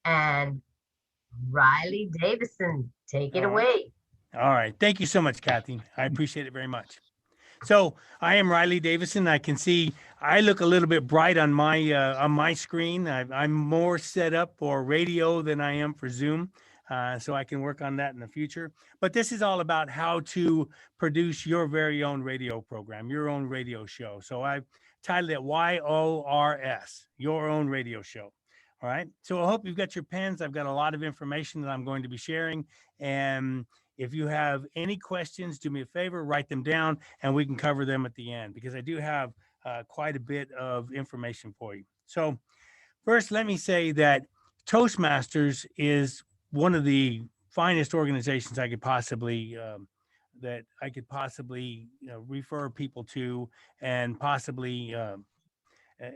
and Riley Davison. Take it All right. away. All right. Thank you so much, Kathy. I appreciate it very much. So I am Riley Davison. I can see I look a little bit bright on my screen. I'm more set up for radio than I am for Zoom, so I can work on that in the future. But this is all about how to produce your very own radio program, your own radio show. So I've titled it YORS, Your Own Radio Show. All right. So I hope you've got your pens. I've got a lot of information that I'm going to be sharing, and if you have any questions, do me a favor, write them down, and we can cover them at the end because I do have quite a bit of information for you. So, first, let me say that Toastmasters is one of the finest organizations I could possibly refer people to and possibly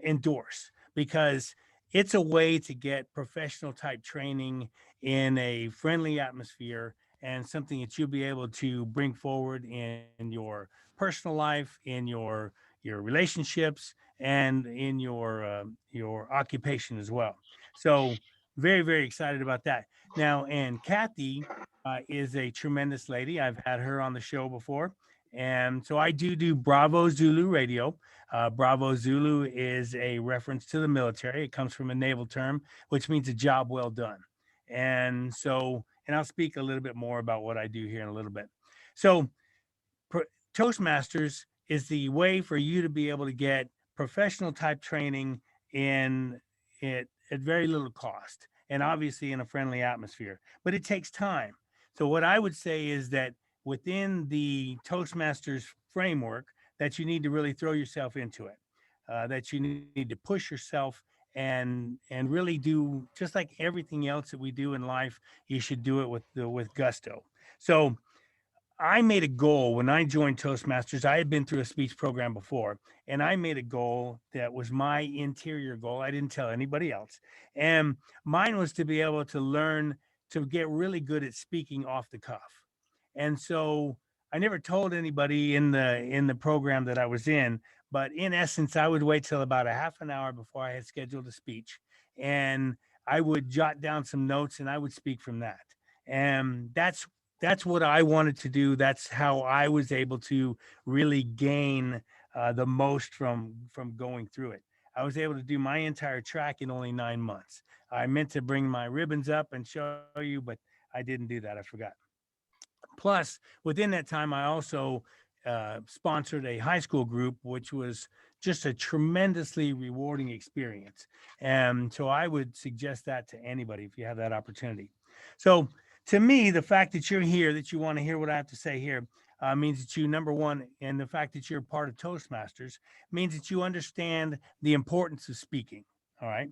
endorse because it's a way to get professional type training in a friendly atmosphere and something that you'll be able to bring forward in your personal life, in your relationships, and in your occupation as well. So very excited about that. Now, and Kathy is a tremendous lady. I've had her on the show before, and so I do Bravo Zulu Radio. Bravo Zulu is a reference to the military. It comes from a naval term, which means a job well done. And so, and I'll speak a little bit more about what I do here in a little bit. So, Toastmasters is the way for you to be able to get professional type training in it at very little cost and obviously in a friendly atmosphere. But it takes time. So what I would say is that within the Toastmasters framework, that you need to really throw yourself into it. That you need to push yourself and really do just like everything else that we do in life. You should do it with gusto. So I made a goal when I joined Toastmasters. I had been through a speech program before, and I made a goal that was my interior goal. I didn't tell anybody else. And mine was to be able to learn to get really good at speaking off the cuff. And so I never told anybody in the program that I was in, but in essence, I would wait till about a half an hour before I had scheduled a speech, and I would jot down some notes and I would speak from that. And that's what I wanted to do. That's how I was able to really gain the most from going through it. I was able to do my entire track in only 9 months. I meant to bring my ribbons up and show you, but I didn't do that. I forgot. Plus, within that time, I also sponsored a high school group, which was just a tremendously rewarding experience. And so I would suggest that to anybody if you have that opportunity. So, to me, the fact that you're here, that you want to hear what I have to say here, means that you, number one, and the fact that you're part of Toastmasters means that you understand the importance of speaking. All right.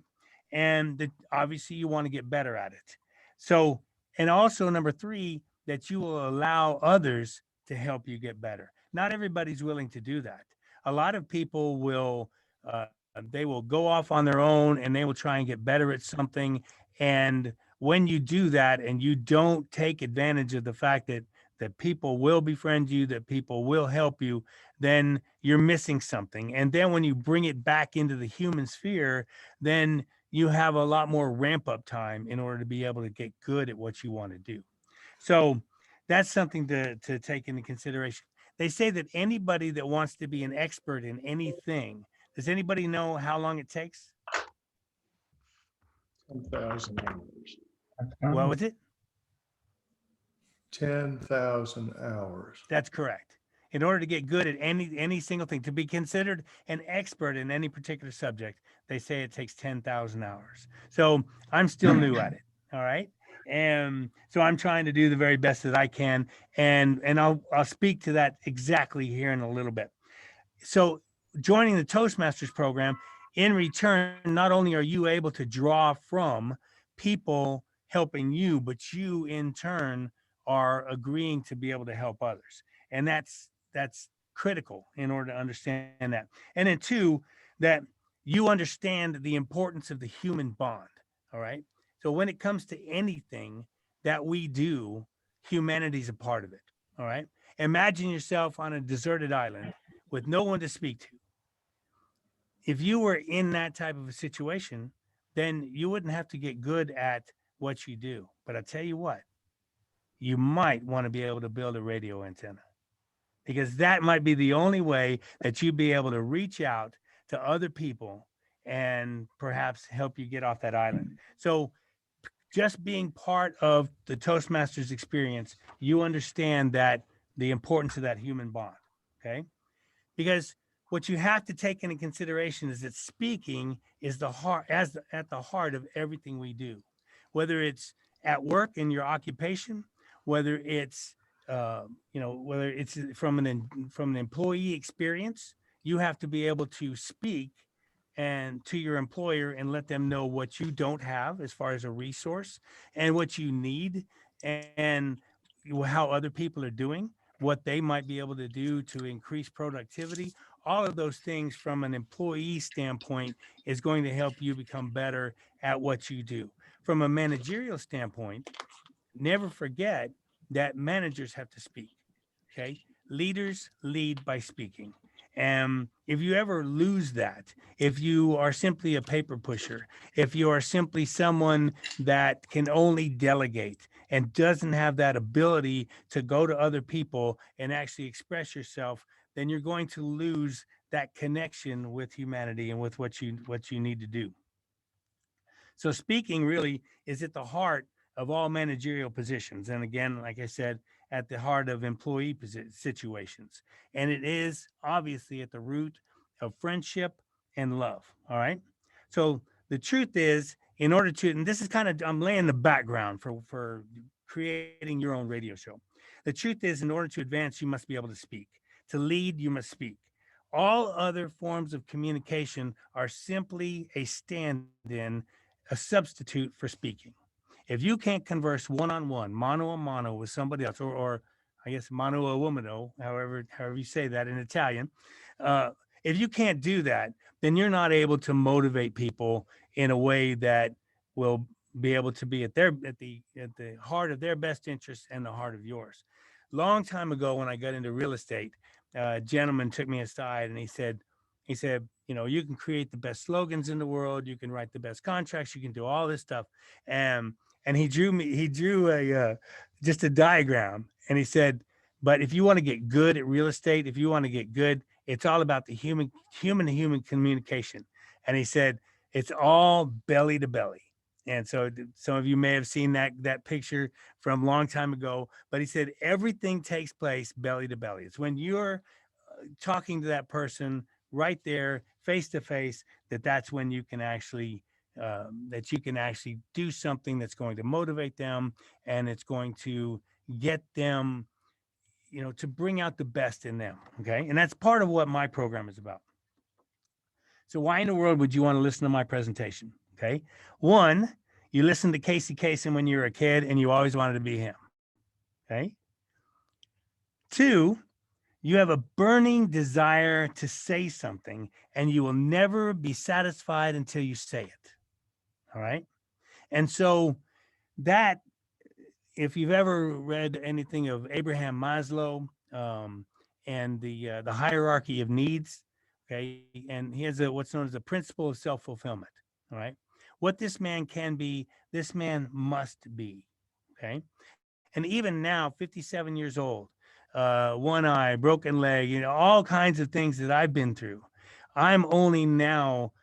And that obviously you want to get better at it. So, and also, number three, that you will allow others to help you get better. Not everybody's willing to do that. A lot of people will, they will go off on their own and they will try and get better at something. And when you do that and you don't take advantage of the fact that people will befriend you, that people will help you, then you're missing something. And then when you bring it back into the human sphere, then you have a lot more ramp up time in order to be able to get good at what you want to do. So that's something to take into consideration. They say that anybody that wants to be an expert in anything, does anybody know how long it takes? 10,000 hours. What was it? 10,000 hours. That's correct. In order to get good at any single thing, to be considered an expert in any particular subject, they say it takes 10,000 hours. So I'm still new at it. All right. And so I'm trying to do the very best that I can. And I'll speak to that exactly here in a little bit. So joining the Toastmasters program, in return, not only are you able to draw from people helping you, but you in turn are agreeing to be able to help others. And that's critical in order to understand that. And then two, that you understand the importance of the human bond. All right. So when it comes to anything that we do, humanity's a part of it. All right. Imagine yourself on a deserted island with no one to speak to. If you were in that type of a situation, then you wouldn't have to get good at what you do. But I tell you what, you might want to be able to build a radio antenna, because that might be the only way that you'd be able to reach out to other people and perhaps help you get off that island. So just being part of the Toastmasters experience, you understand that the importance of that human bond. Okay. Because what you have to take into consideration is that speaking is the heart, at the heart of everything we do, whether it's at work in your occupation, whether it's whether it's from an employee experience. You have to be able to speak and to your employer and let them know what you don't have as far as a resource and what you need, and how other people are doing, what they might be able to do to increase productivity. All of those things from an employee standpoint is going to help you become better at what you do. From a managerial standpoint, never forget that managers have to speak. Okay. Leaders lead by speaking. And if you ever lose that, if you are simply a paper pusher, if you are simply someone that can only delegate and doesn't have that ability to go to other people and actually express yourself, then you're going to lose that connection with humanity and with what you need to do. So speaking really is at the heart of all managerial positions. And again, like I said, at the heart of employee situations. And it is obviously at the root of friendship and love. All right. So the truth is, in order to, and this is kind of, I'm laying the background for creating your own radio show. The truth is, in order to advance, you must be able to speak. To lead, you must speak. All other forms of communication are simply a stand in, a substitute for speaking. If you can't converse one on one, mano a mano with somebody else, or I guess mano a womano, however you say that in Italian, uh, if you can't do that, then you're not able to motivate people in a way that will be able to be at the heart of their best interests and the heart of yours. Long time ago, when I got into real estate, a gentleman took me aside and he said, you can create the best slogans in the world, you can write the best contracts, you can do all this stuff, and he drew a just a diagram, and he said, but if you want to get good at real estate, if you want to get good, it's all about the human to human communication. And he said it's all belly to belly. And so some of you may have seen that picture from a long time ago, but he said everything takes place belly to belly. It's when you're talking to that person right there, face to face, that's when you can actually do something that's going to motivate them, and it's going to get them, to bring out the best in them. Okay. And that's part of what my program is about. So why in the world would you want to listen to my presentation? Okay. One, you listened to Casey Kasem when you were a kid and you always wanted to be him. Okay. Two, you have a burning desire to say something and you will never be satisfied until you say it. All right. And so that, if you've ever read anything of Abraham Maslow, and the hierarchy of needs, okay, and he has what's known as the principle of self-fulfillment. All right. What this man can be, this man must be. Okay. And even now, 57 years old, one eye, broken leg, all kinds of things that I've been through. I'm only now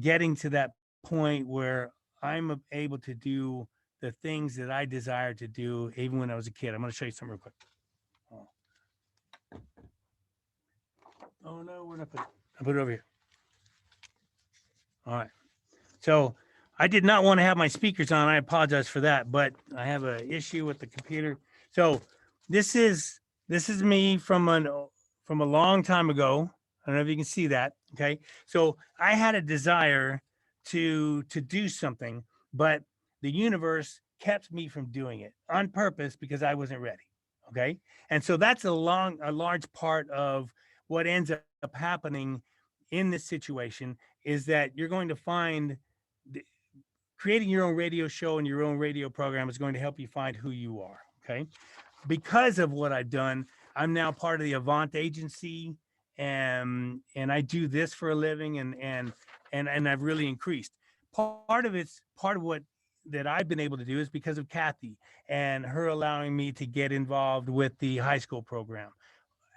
getting to that point where I'm able to do the things that I desired to do even when I was a kid. I'm going to show you something real quick. Oh no, where'd I put it? I put it over here. All right. So I did not want to have my speakers on. I apologize for that, but I have an issue with the computer. So this is me from a long time ago. I don't know if you can see that. Okay. So I had a desire to do something, but the universe kept me from doing it on purpose because I wasn't ready. Okay. And so that's a large part of what ends up happening in this situation, is that you're going to find creating your own radio show and your own radio program is going to help you find who you are. Okay. Because of what I've done, I'm now part of the Avant agency, and I do this for a living, and I've really increased. part of what that I've been able to do is because of Kathy and her allowing me to get involved with the high school program.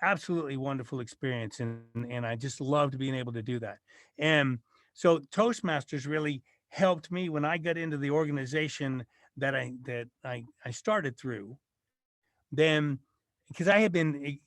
Absolutely wonderful experience, and I just loved being able to do that. And so Toastmasters really helped me when I got into the organization that I started through. Then, because I had been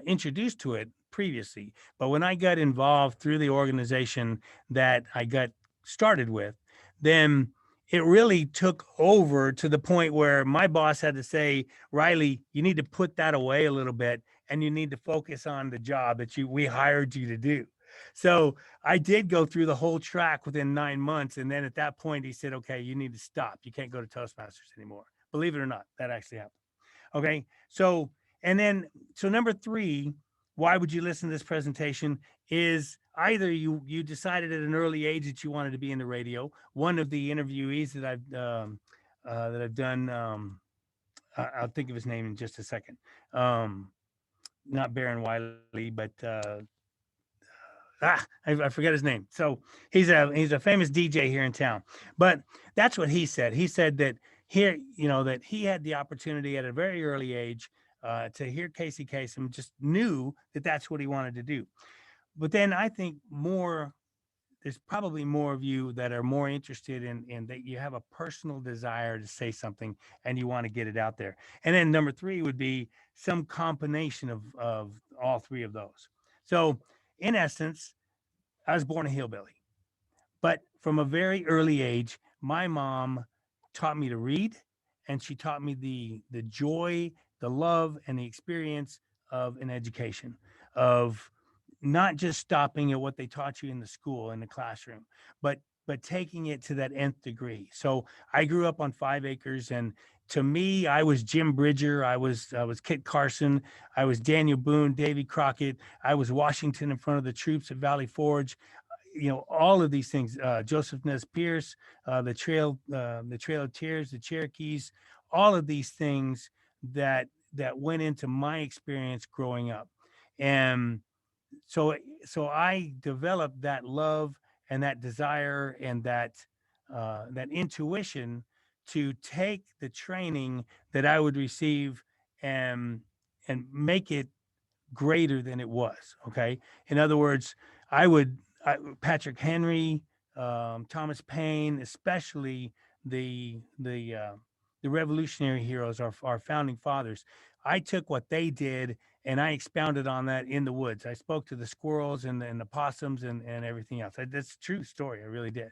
introduced to it previously, but when I got involved through the organization that I got started with, then it really took over to the point where my boss had to say, Riley, you need to put that away a little bit and you need to focus on the job that we hired you to do. So I did go through the whole track within 9 months. And then at that point, he said, okay, you need to stop. You can't go to Toastmasters anymore. Believe it or not, that actually happened. Okay. So, and then, so number three, why would you listen to this presentation is either you decided at an early age that you wanted to be in the radio. One of the interviewees that I've done, I'll think of his name in just a second. Not Baron Wiley, but I forget his name. So he's a famous DJ here in town. But that's what he said. He said that here, that he had the opportunity at a very early age to hear Casey Kasem, just knew that that's what he wanted to do. But then I think there's probably more of you that are more interested in that you have a personal desire to say something and you want to get it out there. And then number three would be some combination of all three of those. So in essence, I was born a hillbilly, but from a very early age, my mom taught me to read, and she taught me the joy, the love, and the experience of an education, of not just stopping at what they taught you in the school in the classroom, but taking it to that nth degree. So I grew up on 5 acres, and to me, I was Jim Bridger, I was Kit Carson, I was Daniel Boone, Davy Crockett, I was Washington in front of the troops at Valley Forge. All of these things, Joseph Nez Pierce, the Trail of Tears, the Cherokees, all of these things that went into my experience growing up. And so I developed that love and that desire and that intuition to take the training that I would receive and make it greater than it was. Okay. In other words, Patrick Henry, Thomas Paine, especially the the uh, the revolutionary heroes, our founding fathers. I took what they did and I expounded on that in the woods. I spoke to the squirrels and the possums and everything else. That's a true story. I really did.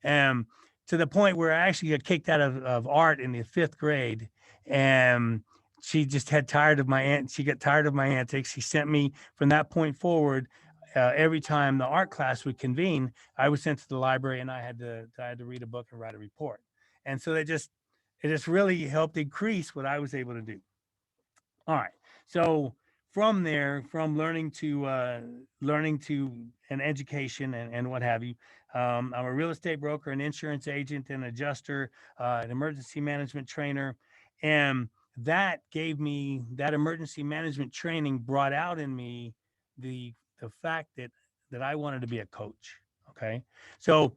Um, to the point where I actually got kicked out of art in the fifth grade. And she just had tired of she got tired of my antics. She sent me from that point forward. Every time the art class would convene, I was sent to the library and I had to read a book and write a report. And so it just really helped increase what I was able to do. All right. So from there, from learning to an education and what have you, I'm a real estate broker, an insurance agent, an adjuster, an emergency management trainer, and that emergency management training brought out in me the fact that I wanted to be a coach. Okay, so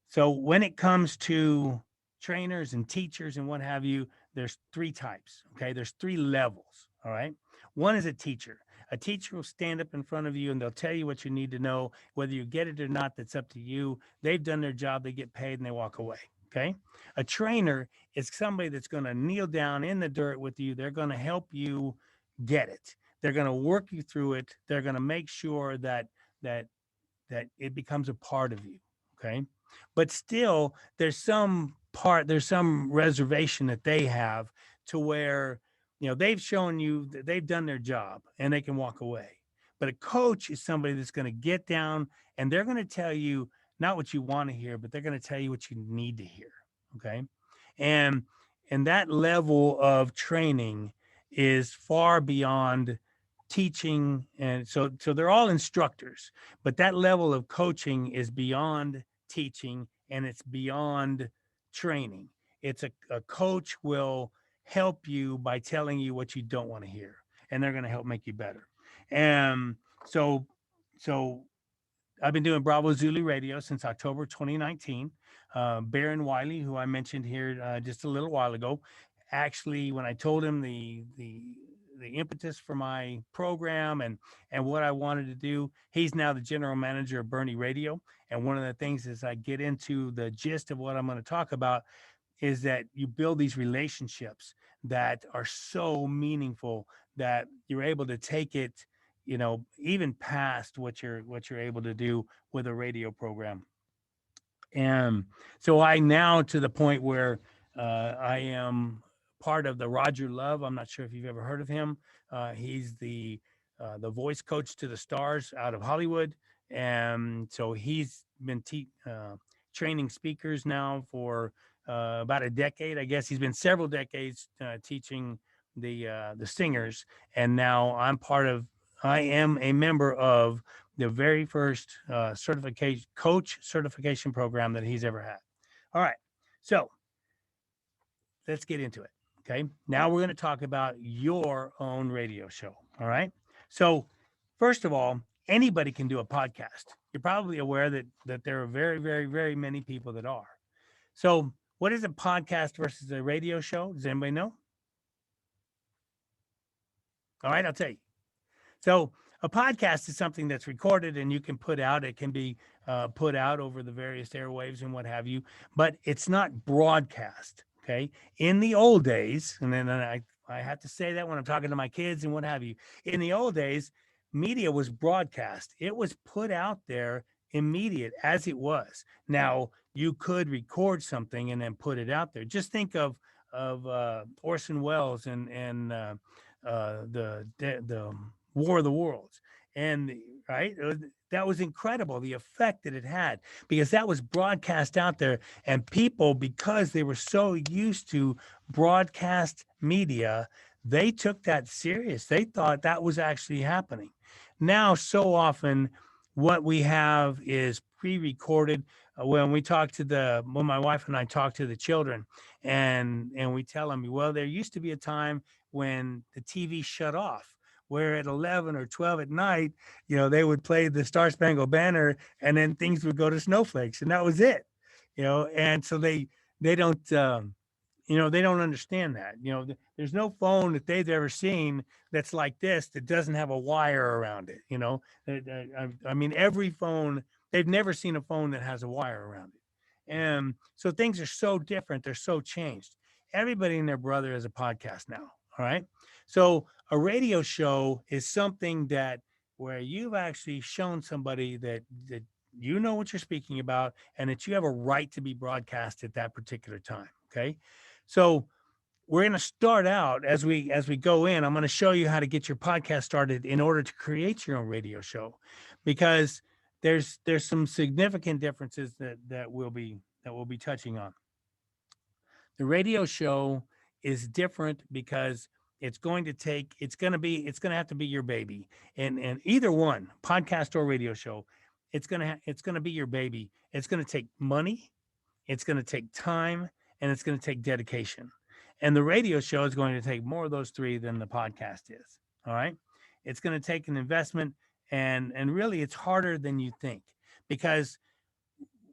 so when it comes to trainers and teachers and what have you, there's three types. Okay. There's three levels. All right. One is a teacher. A teacher will stand up in front of you and they'll tell you what you need to know. Whether you get it or not, that's up to you. They've done their job, they get paid and they walk away. Okay. A trainer is somebody that's going to kneel down in the dirt with you. They're going to help you get it. They're going to work you through it. They're going to make sure that that it becomes a part of you. Okay. But still, there's some reservation that they have to where, they've shown you that they've done their job and they can walk away. But a coach is somebody that's going to get down and they're going to tell you not what you want to hear, but they're going to tell you what you need to hear. Okay. And that level of training is far beyond teaching. And so they're all instructors, but that level of coaching is beyond teaching and it's beyond training. A coach will help you by telling you what you don't want to hear, and they're going to help make you better. And so so I've been doing Bravo Zulu Radio since October 2019. Baron Wiley, who I mentioned here just a little while ago, actually, when I told him the impetus for my program and what I wanted to do, he's now the general manager of Bernie Radio. And one of the things as I get into the gist of what I'm going to talk about is that you build these relationships that are so meaningful that you're able to take it, even past what you're able to do with a radio program. And so I now to the point where I am part of the Roger Love. I'm not sure if you've ever heard of him. He's the voice coach to the stars out of Hollywood, and so he's been training speakers now for about a decade. I guess he's been several decades teaching the singers, and now I am a member of the very first coach certification program that he's ever had. All right, so let's get into it. Okay, now we're going to talk about your own radio show. All right, so first of all, anybody can do a podcast. You're probably aware that there are very, very, very many people that are. So, what is a podcast versus a radio show? Does anybody know? All right, I'll tell you. So a podcast is something that's recorded and you can put out. It can be put out over the various airwaves and what have you, but it's not broadcast. Okay. In the old days, and then I have to say that when I'm talking to my kids and what have you, in the old days, media was broadcast. It was put out there immediate as it was. Now you could record something and then put it out there. Just think of Orson Welles and the War of the Worlds. And right, that was incredible, the effect that it had, because that was broadcast out there. And people, because they were so used to broadcast media, they took that serious. They thought that was actually happening. Now, so often, what we have is pre-recorded. When my wife and I talk to the children, and we tell them, well, there used to be a time when the TV shut off, where at 11 or 12 at night, they would play the Star Spangled Banner, and then things would go to snowflakes, and that was it. And so they don't they don't understand that. There's no phone that they've ever seen that's like this that doesn't have a wire around it. I mean, every phone, they've never seen a phone that has a wire around it. And so things are so different. They're so changed. Everybody and their brother has a podcast now. All right. So a radio show is something that where you've actually shown somebody that you know what you're speaking about and that you have a right to be broadcast at that particular time. Okay. So we're going to start out as we go in. I'm going to show you how to get your podcast started in order to create your own radio show, because there's some significant differences that we'll be touching on. The radio show is different because it's going to have to be your baby, and either one, podcast or radio show, it's going to be your baby. It's going to take money, it's going to take time, and it's going to take dedication. And the radio show is going to take more of those three than the podcast is. All right. It's going to take an investment, and really it's harder than you think, because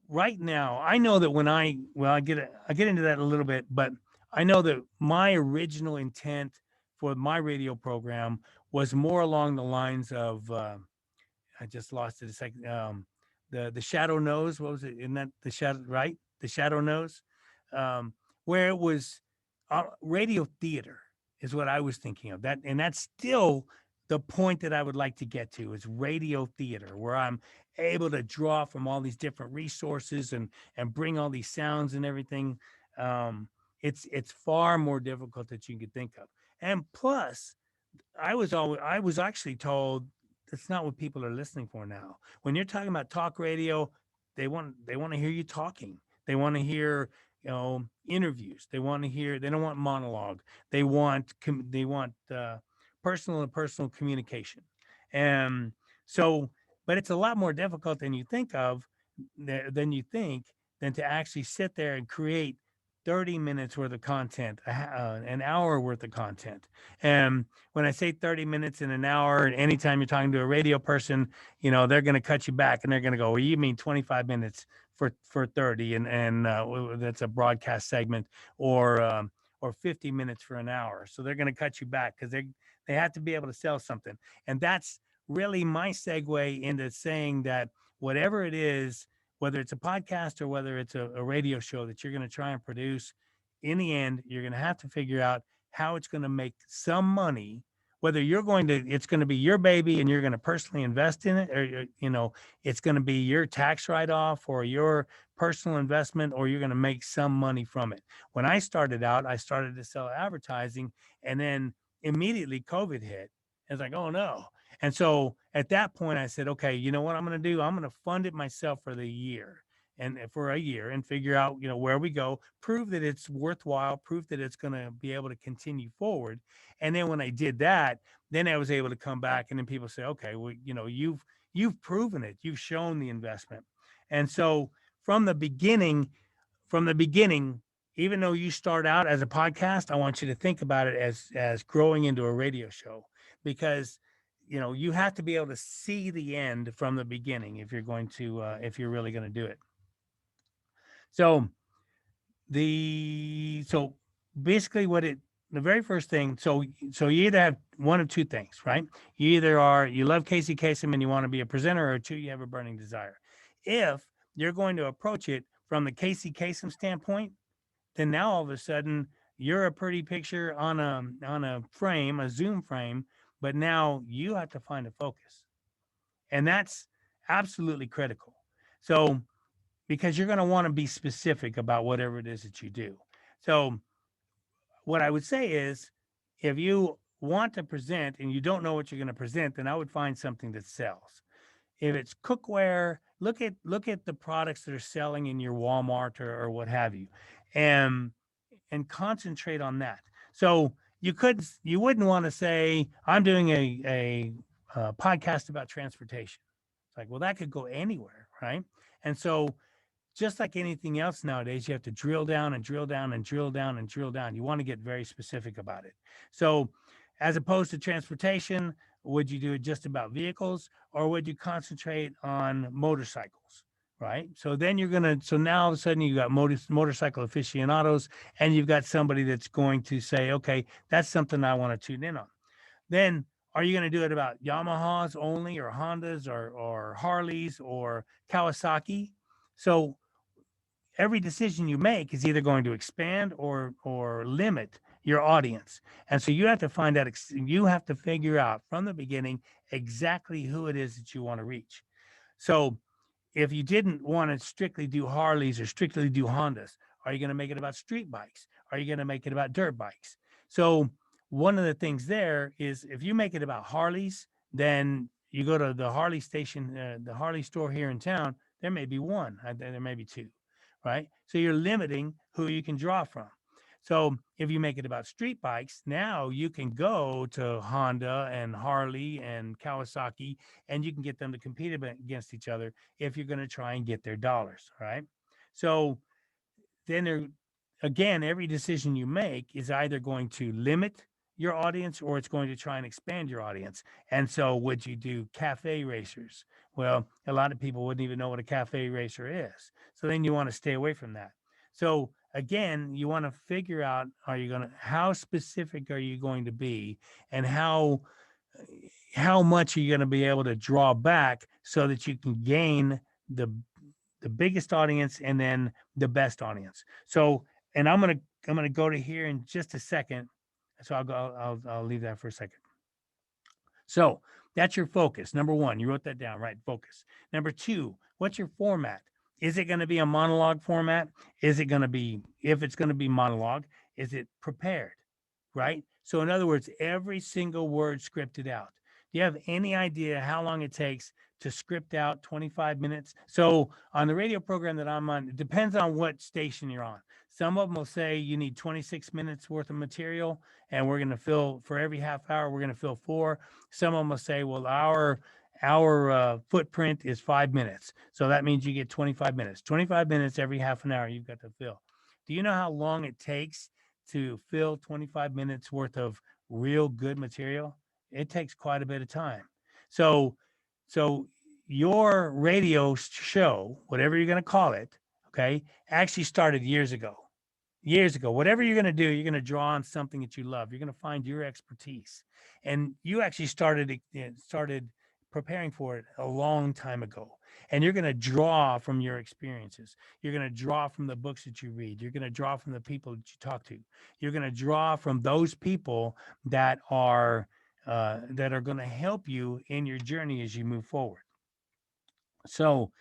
right now I know that when I get into that a little bit, but I know that my original intent for my radio program was more along the lines of I just lost it a second. The Shadow Knows. What was it? Isn't that the Shadow? Right, the Shadow Knows, where it was radio theater is what I was thinking of. That, and that's still the point that I would like to get to, is radio theater, where I'm able to draw from all these different resources and bring all these sounds and everything. It's far more difficult than you could think of. And plus, I was actually told that's not what people are listening for now. When you're talking about talk radio, they want to hear you talking. They want to hear interviews. They don't want monologue. They want personal to personal communication. And so, but it's a lot more difficult than you think than to actually sit there and create 30 minutes worth of content, an hour worth of content. And when I say 30 minutes in an hour, anytime you're talking to a radio person, they're going to cut you back and they're going to go, well, you mean 25 minutes for 30, and that's a broadcast segment, or 50 minutes for an hour. So they're going to cut you back because they have to be able to sell something. And that's really my segue into saying that whatever it is, whether it's a podcast or whether it's a radio show that you're going to try and produce, in the end, you're going to have to figure out how it's going to make some money, whether it's going to be your baby and you're going to personally invest in it, or, it's going to be your tax write-off or your personal investment, or you're going to make some money from it. When I started out, I started to sell advertising, and then immediately COVID hit. It's like, oh no. And so at that point, I said, okay, you know what I'm going to do? I'm going to fund it myself for the year and for a year and figure out, where we go, prove that it's worthwhile, prove that it's going to be able to continue forward. And then when I did that, then I was able to come back, and then people say, okay, well, you've proven it. You've shown the investment. And so from the beginning, even though you start out as a podcast, I want you to think about it as growing into a radio show, because you have to be able to see the end from the beginning if you're really going to do it. So so basically the very first thing, so you either have one of two things, right? You either you love Casey Kasem and you want to be a presenter, or two, you have a burning desire. If you're going to approach it from the Casey Kasem standpoint, then now all of a sudden you're a pretty picture on a frame, a Zoom frame, but now you have to find a focus. And that's absolutely critical. So, because you're going to want to be specific about whatever it is that you do. So, what I would say is, if you want to present and you don't know what you're going to present, then I would find something that sells. If it's cookware, look at the products that are selling in your Walmart or what have you, and concentrate on that. So you wouldn't want to say, I'm doing a podcast about transportation. It's like, well, that could go anywhere, right? And so, just like anything else nowadays, you have to drill down and drill down and drill down and drill down. You want to get very specific about it. So, as opposed to transportation, would you do it just about vehicles, or would you concentrate on motorcycles? Right. So then so now all of a sudden you got motorcycle aficionados, and you've got somebody that's going to say, okay, that's something I want to tune in on. Then are you going to do it about Yamahas only, or Hondas, or Harleys, or Kawasaki? So every decision you make is either going to expand or limit your audience. And so you have to find out, you have to figure out from the beginning exactly who it is that you want to reach. So if you didn't want to strictly do Harleys or strictly do Hondas, are you going to make it about street bikes? Are you going to make it about dirt bikes? So one of the things there is, if you make it about Harleys, then you go to the Harley station, the Harley store here in town, there may be one, there may be two, right? So you're limiting who you can draw from. So if you make it about street bikes, now you can go to Honda and Harley and Kawasaki, and you can get them to compete against each other if you're going to try and get their dollars, right? So then again, every decision you make is either going to limit your audience, or it's going to try and expand your audience. And so would you do cafe racers? Well, a lot of people wouldn't even know what a cafe racer is. So then you want to stay away from that. So again, you want to figure out, how specific are you going to be, and how much are you going to be able to draw back so that you can gain the biggest audience and then the best audience. So, and I'm gonna go to here in just a second. So I'll leave that for a second. So that's your focus. Number one, you wrote that down, right? Focus. Number two, what's your format? Is it going to be a monologue format? Is it going to be, if it's going to be monologue, is it prepared? Right? So in other words, every single word scripted out. Do you have any idea how long it takes to script out 25 minutes? So on the radio program that I'm on, it depends on what station you're on. Some of them will say you need 26 minutes worth of material, and we're going to fill, for every half hour, we're going to fill 4. Some of them will say, well, our footprint is 5 minutes. So that means you get 25 minutes. 25 minutes every half an hour you've got to fill. Do you know how long it takes to fill 25 minutes worth of real good material? It takes quite a bit of time. So, so your radio show, whatever you're going to call it, okay, actually started years ago. Years ago, whatever you're going to do, you're going to draw on something that you love. You're going to find your expertise, and you actually started preparing for it a long time ago. And you're going to draw from your experiences. You're going to draw from the books that you read. You're going to draw from the people that you talk to. You're going to draw from those people that are going to help you in your journey as you move forward. So,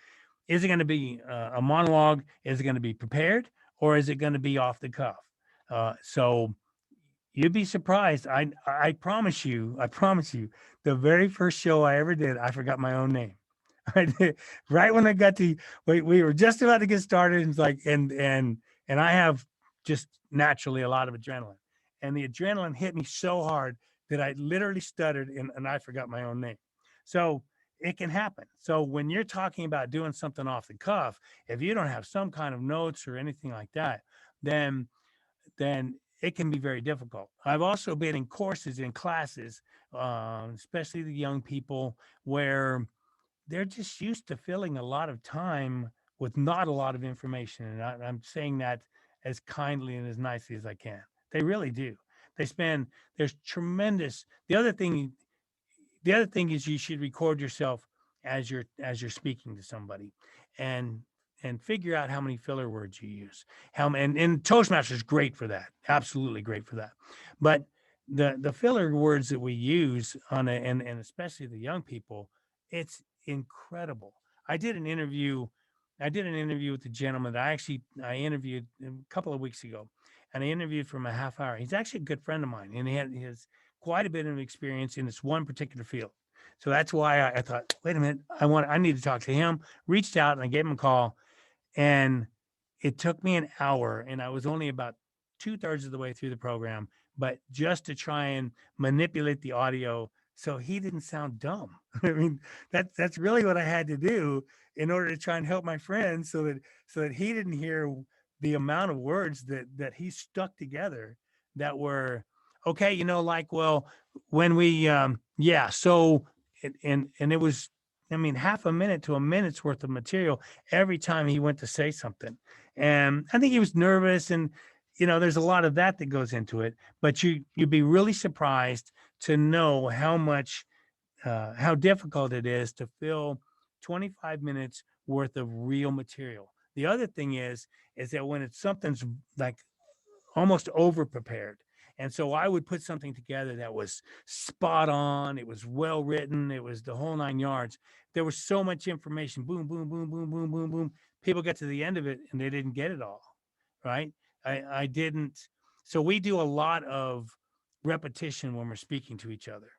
is it going to be a monologue? Is it going to be prepared, or is it going to be off the cuff? So you'd be surprised. I promise you. I promise you. The very first show I ever did, I forgot my own name. I did, right when I got to, we were just about to get started. And it's like, and I have just naturally a lot of adrenaline, and the adrenaline hit me so hard that I literally stuttered and I forgot my own name. So it can happen. So when you're talking about doing something off the cuff, if you don't have some kind of notes or anything like that, then it can be very difficult. I've also been in courses, in classes, especially the young people, where they're just used to filling a lot of time with not a lot of information. And I'm saying that as kindly and as nicely as I can. They really do. They spend, there's tremendous, the other thing is you should record yourself as you're speaking to somebody, and figure out how many filler words you use. And Toastmasters is great for that. Absolutely great for that. But the filler words that we use and especially the young people, it's incredible. I did an interview. I did an interview with the gentleman that I interviewed a couple of weeks ago, and I interviewed for him a half hour. He's actually a good friend of mine, and he has quite a bit of experience in this one particular field. So that's why I thought, wait a minute, I need to talk to him. Reached out and I gave him a call, and it took me an hour, and I was only about 2/3 of the way through the program, but just to try and manipulate the audio so he didn't sound dumb. I mean, that's really what I had to do in order to try and help my friend, so that he didn't hear the amount of words that he stuck together that were okay. Like, well, when we yeah, so and it was, I mean, half a minute to a minute's worth of material every time he went to say something. And I think he was nervous, and there's a lot of that goes into it. But you'd be really surprised to know how difficult it is to fill 25 minutes worth of real material. The other thing is that when it's something's like almost over prepared. And so I would put something together that was spot on. It was well written. It was the whole 9 yards. There was so much information. Boom, boom, boom, boom, boom, boom, boom. People get to the end of it and they didn't get it all. Right. I didn't. So we do a lot of repetition when we're speaking to each other.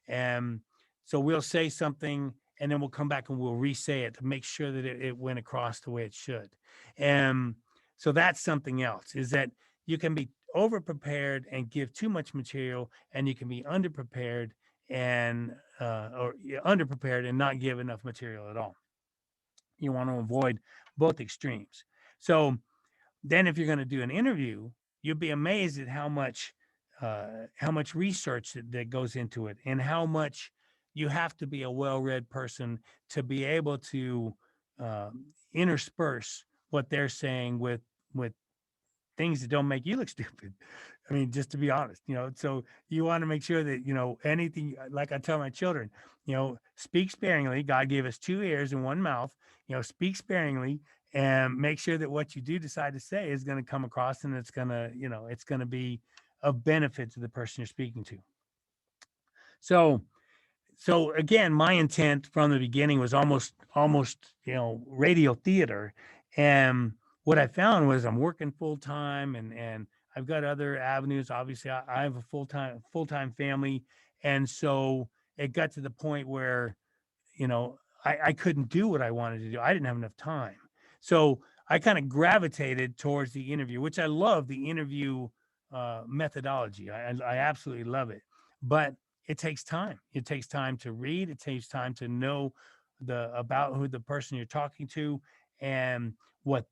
And so we'll say something and then we'll come back and we'll re-say it to make sure that it went across the way it should. And so that's something else, is that you can be over prepared and give too much material, and you can be underprepared and not give enough material at all. You want to avoid both extremes. So then if you're going to do an interview, you'll be amazed at how much research that goes into it, and how much you have to be a well-read person to be able to intersperse what they're saying with things that don't make you look stupid. I mean, just to be honest, so you want to make sure that, anything, like I tell my children, speak sparingly. God gave us 2 ears and 1 mouth, speak sparingly, and make sure that what you do decide to say is going to come across, and it's going to be of benefit to the person you're speaking to. So again, my intent from the beginning was almost radio theater. And what I found was I'm working full time, and I've got other avenues. Obviously, I have a full-time family. And so it got to the point where, I couldn't do what I wanted to do. I didn't have enough time. So I kind of gravitated towards the interview, which I love the interview methodology. I absolutely love it. But it takes time. It takes time to read. It takes time to know about who the person you're talking to, and what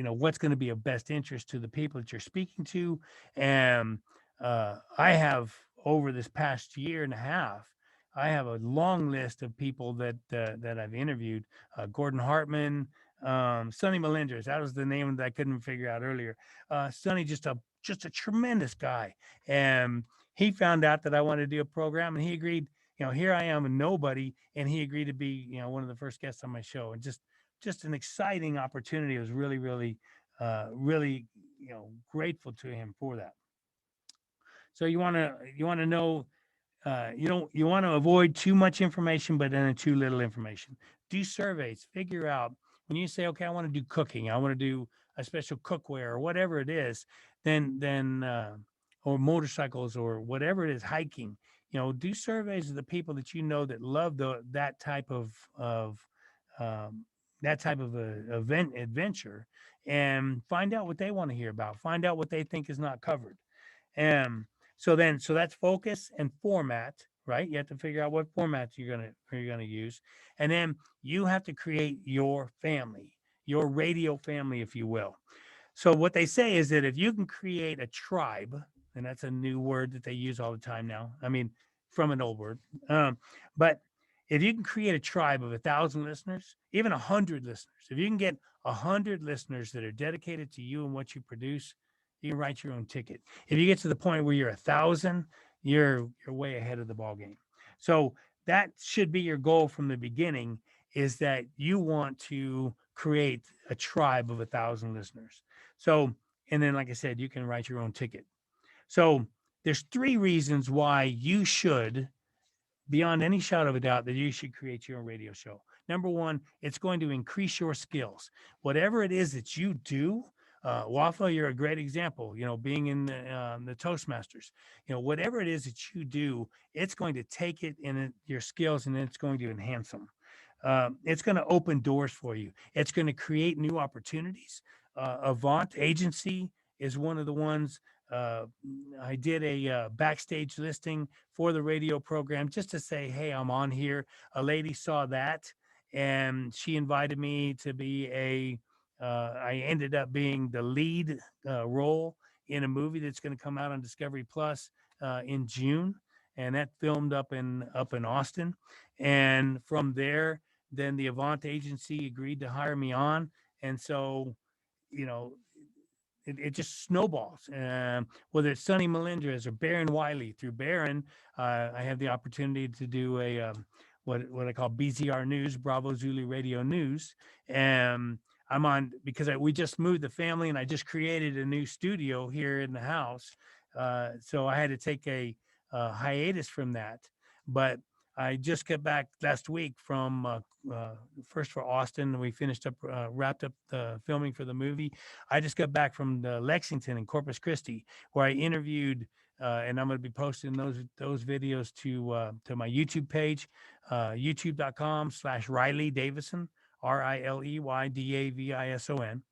what's going to be of best interest to the people that you're speaking to. And I have, over this past year and a half, I have a long list of people that I've interviewed. Gordon Hartman, Sonny Melendres. That was the name that I couldn't figure out earlier. Sonny, just a tremendous guy, and he found out that I wanted to do a program, and he agreed. Here I am, a nobody, and he agreed to be, one of the first guests on my show, and just an exciting opportunity. I was really, really, really, grateful to him for that. So you want to know, you want to avoid too much information, but then too little information. Do surveys. Figure out, when you say, okay, I want to do cooking, I want to do a special cookware or whatever it is, then or motorcycles or whatever it is, hiking. Do surveys of the people that that love that type of um, event adventure, and find out what they want to hear about. Find out what they think is not covered. So that's focus and format, right? You have to figure out what format you're gonna use, and then you have to create your family, your radio family, if you will. So what they say is that if you can create a tribe, and that's a new word that they use all the time now. I mean, from an old word, but if you can create a tribe of 1,000 listeners, even 100 listeners, if you can get 100 listeners that are dedicated to you and what you produce, you can write your own ticket. If you get to the point where you're 1,000, you're way ahead of the ball game. So that should be your goal from the beginning, is that you want to create a tribe of 1,000 listeners. So, and then, like I said, you can write your own ticket. So there's three reasons why you should, beyond any shadow of a doubt, that you should create your own radio show. Number one, it's going to increase your skills. Whatever it is that you do, Wafa, you're a great example. Being in the Toastmasters, whatever it is that you do, it's going to take it in your skills, and it's going to enhance them. It's going to open doors for you. It's going to create new opportunities. Avant Agency is one of the ones. Uh, I did a backstage listing for the radio program, just to say, hey, I'm on here. A lady saw that, and she invited me to be I ended up being the lead role in a movie that's going to come out on Discovery Plus in June, and that filmed up in Austin. And from there, then the Avant Agency agreed to hire me on, and so you know it just snowballs. Whether it's Sonny Melendres or Baron Wiley. Through Baron, I have the opportunity to do a what I call BZR News, Bravo Zulu Radio News. And I'm on because we just moved the family, and I just created a new studio here in the house. So I had to take a hiatus from that. But I just got back last week from first for Austin. We finished up, wrapped up the filming for the movie. I just got back from Lexington and Corpus Christi, where I interviewed, and I'm going to be posting those videos to my YouTube page, youtube.com/Riley Davison, RILEYDAVISON.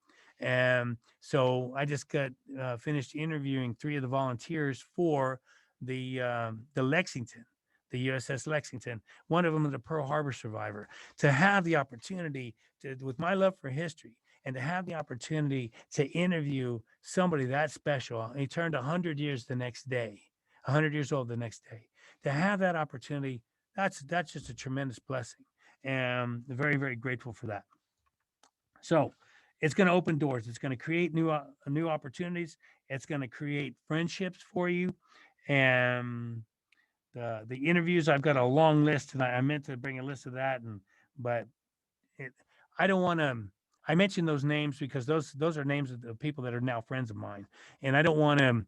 And so I just got finished interviewing three of the volunteers for the Lexington, the USS Lexington. One of them is a Pearl Harbor survivor. To have the opportunity to, with my love for history, and to have the opportunity to interview somebody that special. He turned 100 years the next day, 100 years old the next day. To have that opportunity, that's just a tremendous blessing, and very, very grateful for that. So it's going to open doors. It's going to create new opportunities. It's going to create friendships for you, and the interviews. I've got a long list, and I meant to bring a list of that, but it, I don't want to. I mention those names because those are names of the people that are now friends of mine, and I don't want to.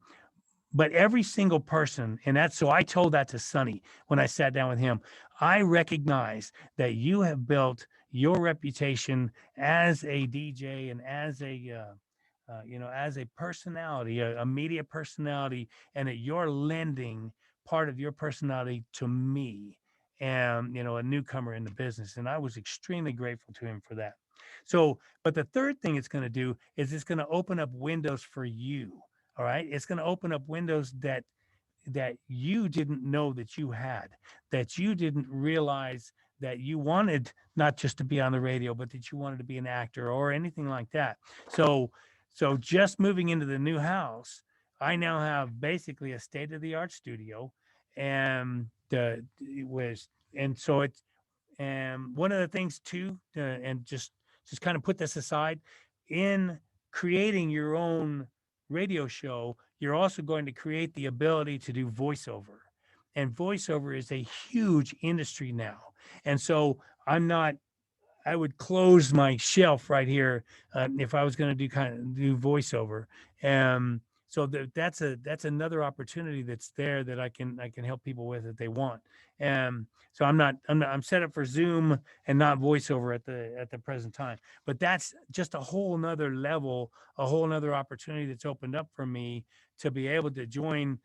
But every single person, and that's so I told that to Sonny when I sat down with him. I recognize that you have built your reputation as a DJ and as as a personality, a media personality, and that you're lending part of your personality to me, and a newcomer in the business. And I was extremely grateful to him for that. So, but the third thing it's going to do is it's going to open up windows for you. All right. It's going to open up windows that you didn't know that you had, that you didn't realize that you wanted not just to be on the radio, but that you wanted to be an actor or anything like that. So, so just moving into the new house, I now have basically a state of the art studio, and it was, and so it's, and one of the things too, and just kind of put this aside, in creating your own radio show, you're also going to create the ability to do voiceover. And voiceover is a huge industry now. And so I'm not, I would close my shelf right here if I was going to do voiceover. So that's another opportunity that's there that I can help people with if they want. So I'm set up for Zoom and not voiceover at the present time. But that's just a whole nother level, a whole nother opportunity that's opened up for me to be able to join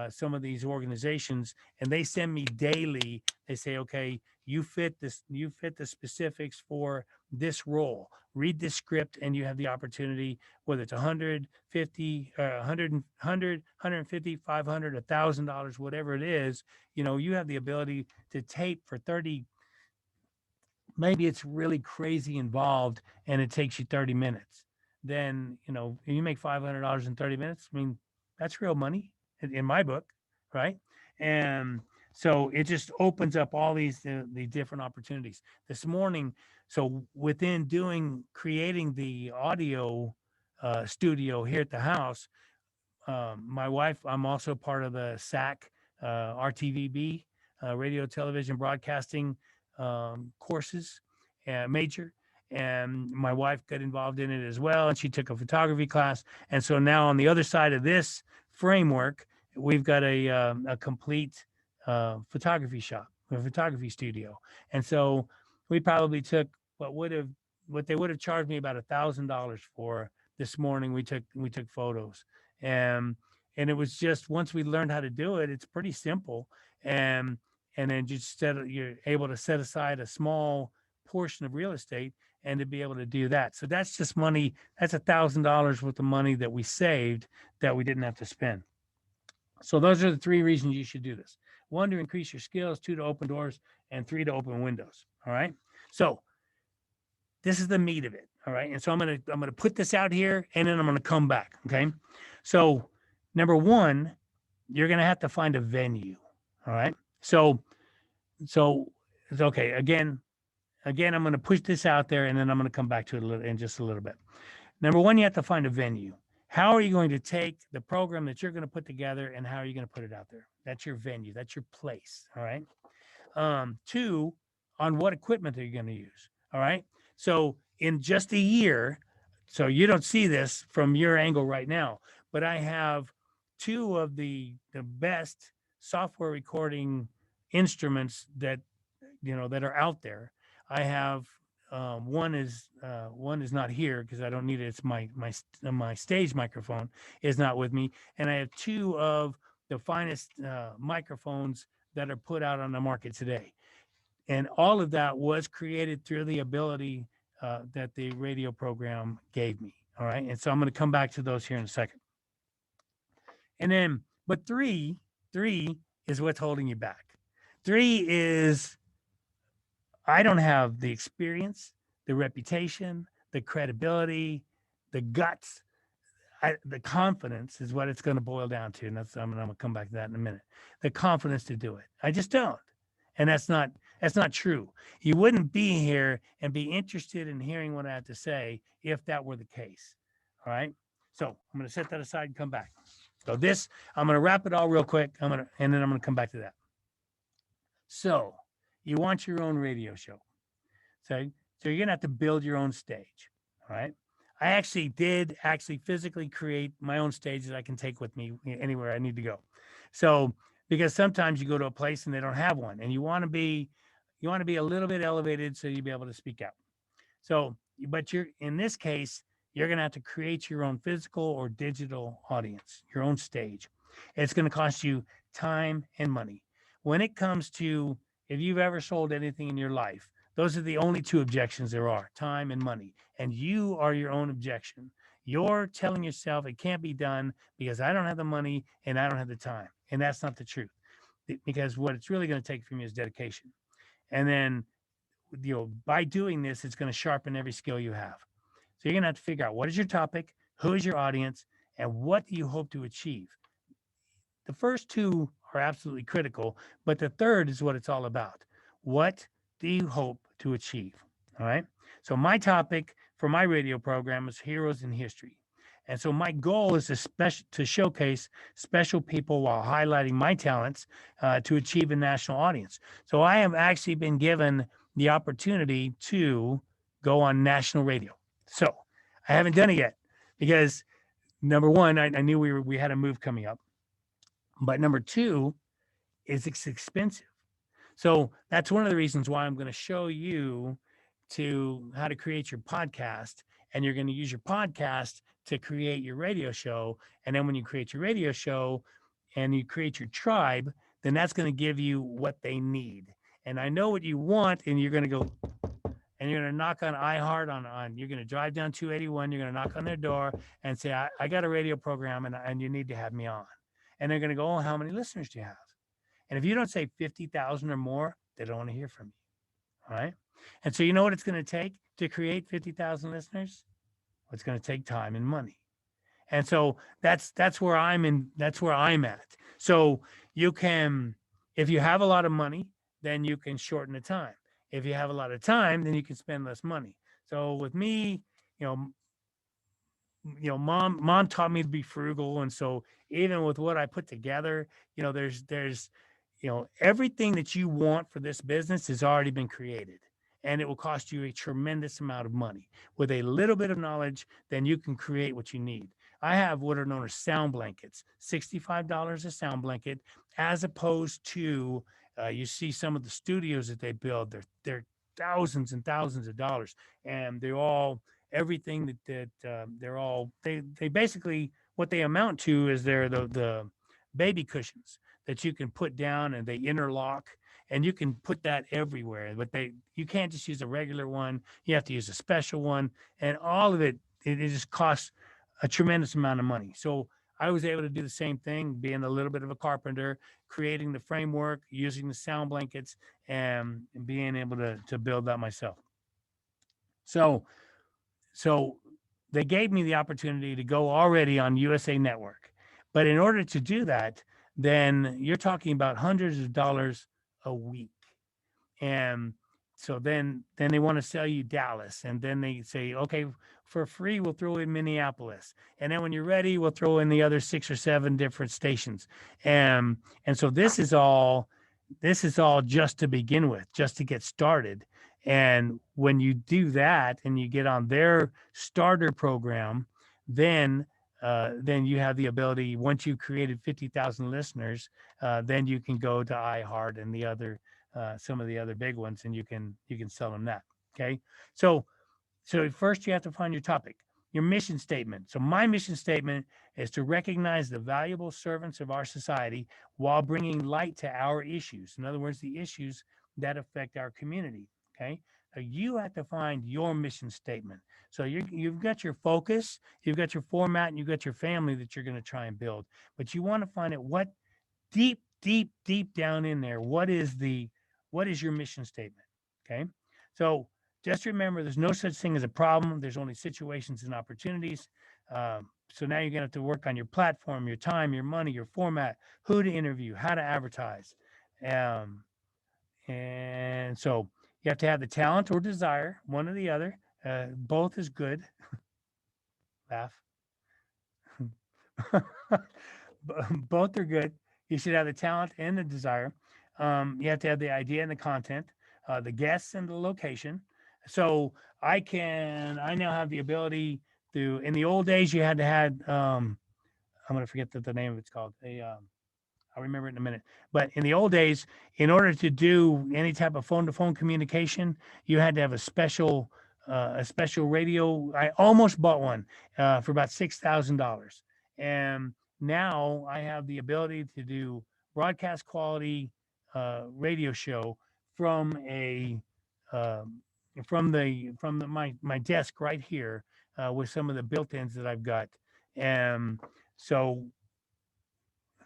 some of these organizations, and they send me daily. They say, okay, you fit the specifics for this role. Read this script and you have the opportunity, whether it's 150, 100, 150, $500, whatever it is, you have the ability to tape for 30. Maybe it's really crazy involved and it takes you 30 minutes. Then, you make $500 in 30 minutes. I mean, that's real money in my book, right? And so it just opens up all the different opportunities. This morning, so within creating the audio studio here at the house, my wife, I'm also part of the SAC, RTVB, radio, television, broadcasting courses, major. And my wife got involved in it as well. And she took a photography class. And so now on the other side of this framework, we've got a complete photography shop, a photography studio. And so we probably took what they would have charged me about $1,000 for this morning. We took photos, and and it was just, once we learned how to do it, it's pretty simple. And then you're able to set aside a small portion of real estate and to be able to do that. So that's just money. That's $1,000 worth of money that we saved that we didn't have to spend. So those are the three reasons you should do this: one, to increase your skills; two, to open doors; and three, to open windows. All right. So this is the meat of it. All right. And so I'm gonna put this out here, and then I'm gonna come back. Okay. So number one, you're gonna have to find a venue. All right. So it's okay. Again, I'm going to push this out there, and then I'm going to come back to it in just a little bit. Number one, you have to find a venue. How are you going to take the program that you're going to put together, and how are you going to put it out there? That's your venue. That's your place. All right. Two, on what equipment are you going to use? All right. So in just a year, so you don't see this from your angle right now, but I have two of the best software recording instruments that are out there. I have one is not here because I don't need it. It's my stage microphone is not with me, and I have two of the finest microphones that are put out on the market today. And all of that was created through the ability that the radio program gave me. All right, and so I'm going to come back to those here in a second. And then, but three is what's holding you back. Three is, I don't have the experience, the reputation, the credibility, the guts, the confidence is what it's going to boil down to. And I'm going to come back to that in a minute. The confidence to do it. I just don't. And that's not true. You wouldn't be here and be interested in hearing what I have to say if that were the case. All right. So I'm going to set that aside and come back. So I'm going to wrap it all real quick. And then I'm going to come back to that. So you want your own radio show. So you're going to have to build your own stage. All right. I actually did physically create my own stage that I can take with me anywhere I need to go. So, because sometimes you go to a place and they don't have one, and you want to be a little bit elevated so you'll be able to speak out. So, but in this case, you're going to have to create your own physical or digital audience, your own stage. It's going to cost you time and money. When it comes to, if you've ever sold anything in your life, those are the only two objections there are: time and money. And you are your own objection. You're telling yourself it can't be done because I don't have the money and I don't have the time. And that's not the truth, because what it's really going to take from you is dedication. And then by doing this, it's going to sharpen every skill you have. So you're going to have to figure out what is your topic, who is your audience, and what do you hope to achieve. The first two are absolutely critical, but the third is what it's all about. What do you hope to achieve? All right. So my topic for my radio program is Heroes in History. And so my goal is to showcase special people while highlighting my talents to achieve a national audience. So I have actually been given the opportunity to go on national radio. So I haven't done it yet because number one, I knew we had a move coming up. But number two is it's expensive. So that's one of the reasons why I'm going to show you to how to create your podcast. And you're going to use your podcast to create your radio show. And then when you create your radio show and you create your tribe, then that's going to give you what they need. And I know what you want, and you're going to go and you're going to knock on iHeart on you're going to drive down 281. You're going to knock on their door and say, I got a radio program and you need to have me on. And they're going to go, oh, how many listeners do you have? And if you don't say 50,000 or more, they don't want to hear from you. All right. And so you know what it's going to take to create 50,000 listeners? Well, it's going to take time and money. And so that's where that's where I'm at. So you can, if you have a lot of money, then you can shorten the time. If you have a lot of time, then you can spend less money. So with me, you know, mom taught me to be frugal. And so even with what I put together, there's everything that you want for this business has already been created, and it will cost you a tremendous amount of money. With a little bit of knowledge, then you can create what you need. I have what are known as sound blankets, $65 a sound blanket, as opposed to you see some of the studios that they build, they're thousands and thousands of dollars, and they're all everything they basically, what they amount to is they're the baby cushions that you can put down and they interlock, and you can put that everywhere. But you can't just use a regular one. You have to use a special one, and all of it just costs a tremendous amount of money. So I was able to do the same thing, being a little bit of a carpenter, creating the framework, using the sound blankets, and being able to build that myself. So they gave me the opportunity to go already on USA Network. But in order to do that, then you're talking about hundreds of dollars a week. And so then they want to sell you Dallas. And then they say, okay, for free, we'll throw in Minneapolis. And then when you're ready, we'll throw in the other 6 or 7 different stations. And so this is all just to begin with, just to get started. And when you do that and you get on their starter program, then you have the ability, once you've created 50,000 listeners, then you can go to iHeart and the other some of the other big ones, and you can sell them that. Okay. So first you have to find your topic, your mission statement. So my mission statement is to recognize the valuable servants of our society while bringing light to our issues. In other words, the issues that affect our community. Okay. So you have to find your mission statement. So you've got your focus, you've got your format, and you've got your family that you're going to try and build. But you want to find out what deep down in there, what is your mission statement? Okay. So just remember, there's no such thing as a problem. There's only situations and opportunities. So now you're going to have to work on your platform, your time, your money, your format, who to interview, how to advertise. And so you have to have the talent or desire, one or the other. Both is good. Laugh. Both are good. You should have the talent and the desire. You have to have the idea and the content, the guests and the location. So I now have the ability to, in the old days, you had to have, I'm going to forget the name of it's called. I'll remember it in a minute. But in the old days, in order to do any type of phone-to-phone communication, you had to have a special radio. I almost bought one for about $6,000, and now I have the ability to do broadcast quality radio show from my desk right here with some of the built-ins that I've got, and so.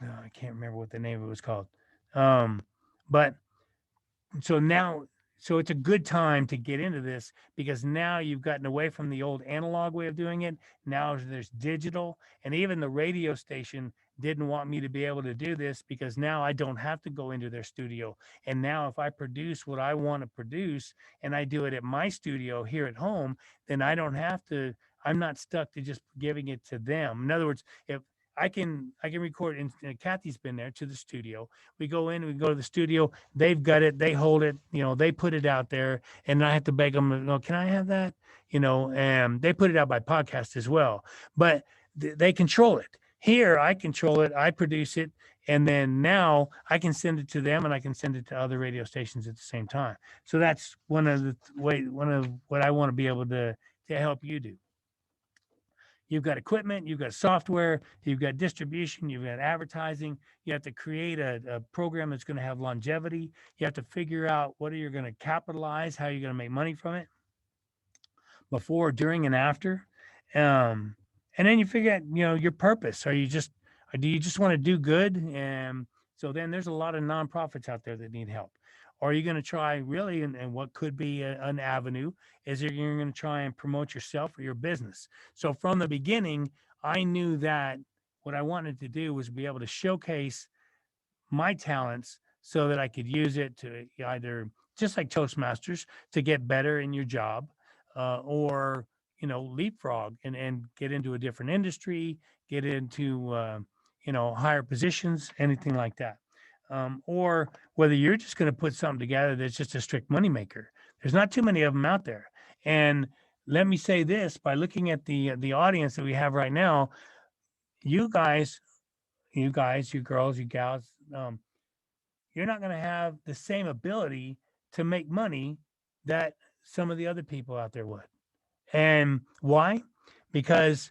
I can't remember what the name of it was called. But so now, so it's a good time to get into this because now you've gotten away from the old analog way of doing it. Now there's digital, and even the radio station didn't want me to be able to do this because now I don't have to go into their studio. And now if I produce what I want to produce and I do it at my studio here at home, then I don't have to, I'm not stuck to just giving it to them. In other words, if I can record, and Kathy's been there to the studio. We go in, we go to the studio, they've got it, they hold it, they put it out there, and I have to beg them, can I have that? And they put it out by podcast as well, but they control it. Here, I control it, I produce it, and then now I can send it to them, and I can send it to other radio stations at the same time. So that's one of what I want to be able to help you do. You've got equipment, you've got software, you've got distribution, you've got advertising. You have to create a program that's going to have longevity. You have to figure out what are you going to capitalize, how you're going to make money from it before, during, and after. And then you figure out, your purpose. Do you just want to do good? And so then there's a lot of nonprofits out there that need help. Or are you going to try really, and what could be an avenue is you're going to try and promote yourself or your business. So from the beginning, I knew that what I wanted to do was be able to showcase my talents so that I could use it to either, just like Toastmasters, to get better in your job, or leapfrog and get into a different industry, get into higher positions, anything like that. Or whether you're just going to put something together that's just a strict moneymaker. There's not too many of them out there. And let me say this, by looking at the audience that we have right now, you guys, you girls, you gals, you're not going to have the same ability to make money that some of the other people out there would. And why? Because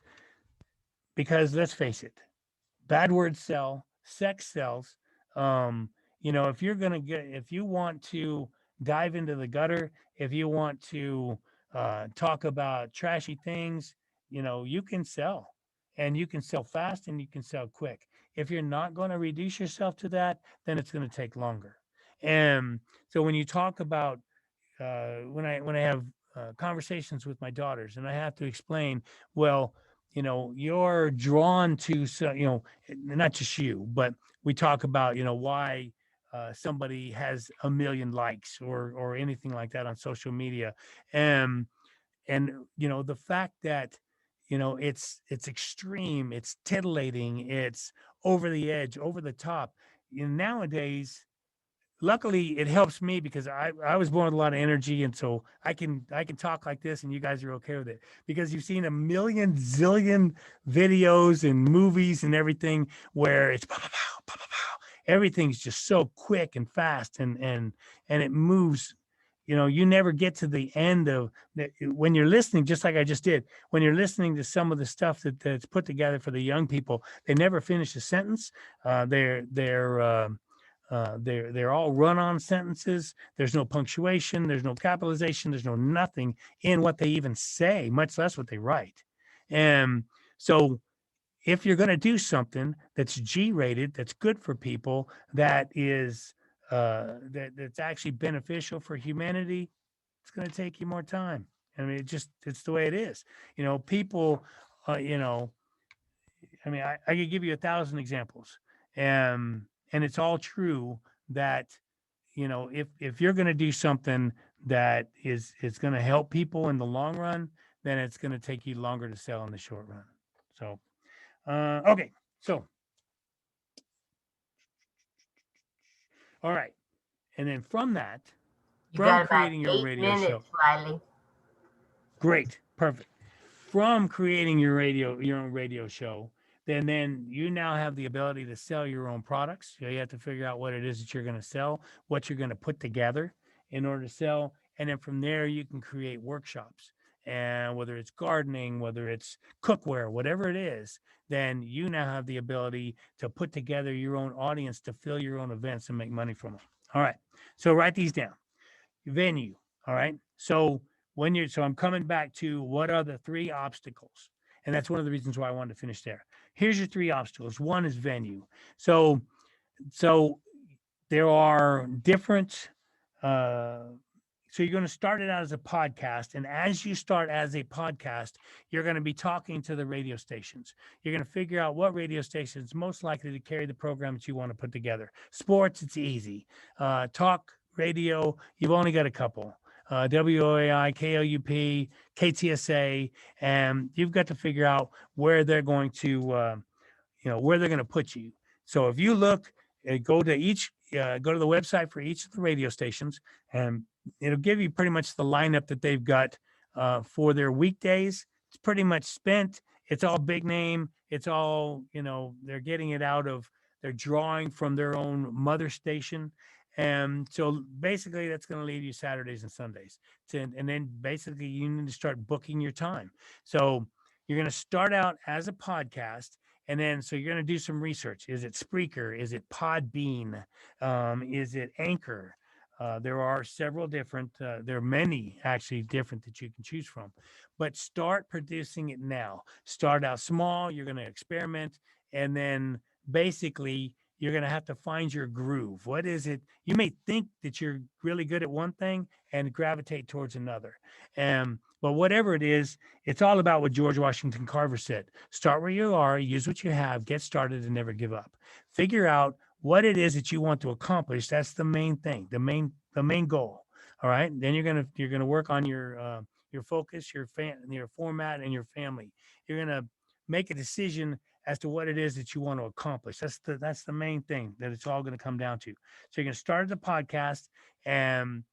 let's face it, bad words sell, sex sells. If you want to dive into the gutter, if you want to talk about trashy things, you can sell, and you can sell fast, and you can sell quick. If you're not going to reduce yourself to that, then it's going to take longer. And so when you talk about when I have conversations with my daughters, and I have to explain, well, you're drawn to, so, not just you, but we talk about, why somebody has a million likes or anything like that on social media. And the fact that, it's extreme, it's titillating, it's over the edge, over the top. Nowadays, luckily it helps me because I was born with a lot of energy, and so I can talk like this, and you guys are okay with it because you've seen a million zillion videos and movies and everything where it's pow, pow, pow, pow, pow, pow. Everything's just so quick and fast, and it moves. You never get to the end of when you're listening, just like I just did. When you're listening to some of the stuff that's put together for the young people, they never finish a sentence. They're all run-on sentences. There's no punctuation. There's no capitalization. There's no nothing in what they even say, much less what they write. And so if you're going to do something that's G-rated, that's good for people, that is that's actually beneficial for humanity, it's going to take you more time. I mean, it's the way it is. People, I could give you 1,000 examples, and it's all true that, if you're going to do something that is going to help people in the long run, then it's going to take you longer to sell in the short run. So, okay. So, all right. And then from that, You from got about creating your 8 radio show, minutes, Riley. great, perfect. From creating your own radio show, then you now have the ability to sell your own products. So you have to figure out what it is that you're going to sell, what you're going to put together in order to sell. And then from there, you can create workshops. And whether it's gardening, whether it's cookware, whatever it is, then you now have the ability to put together your own audience to fill your own events and make money from them. All right. So write these down. Venue. All right. So I'm coming back to what are the 3 obstacles? And that's one of the reasons why I wanted to finish there. Here's your 3 obstacles. One is venue. So there are different so you're going to start it out as a podcast. And as you start as a podcast, you're going to be talking to the radio stations. You're going to figure out what radio station is most likely to carry the program that you want to put together. Sports, it's easy. Talk radio, you've only got a couple. WOAI, KLUP, KTSA, and you've got to figure out where they're going to, where they're going to put you. So if you look, go to the website for each of the radio stations, and it'll give you pretty much the lineup that they've got for their weekdays. It's pretty much spent. It's all big name. It's all, they're getting it they're drawing from their own mother station. And so basically that's going to leave you Saturdays and Sundays. And then basically you need to start booking your time. So you're going to start out as a podcast. And then, so you're going to do some research. Is it Spreaker? Is it Podbean? Is it Anchor? There are several different, there are many actually different that you can choose from, but start producing it now. Start out small. You're going to experiment. And then basically you're going to have to find your groove. What is it? You may think that you're really good at one thing and gravitate towards another. But whatever it is, it's all about what George Washington Carver said. Start where you are, use what you have, get started, and never give up. Figure out what it is that you want to accomplish. That's the main thing, the main goal. All right. Then you're gonna work on your focus, your format, and your family. You're gonna make a decision as to what it is that you want to accomplish. That's the main thing that it's all going to come down to. So you're going to start the podcast and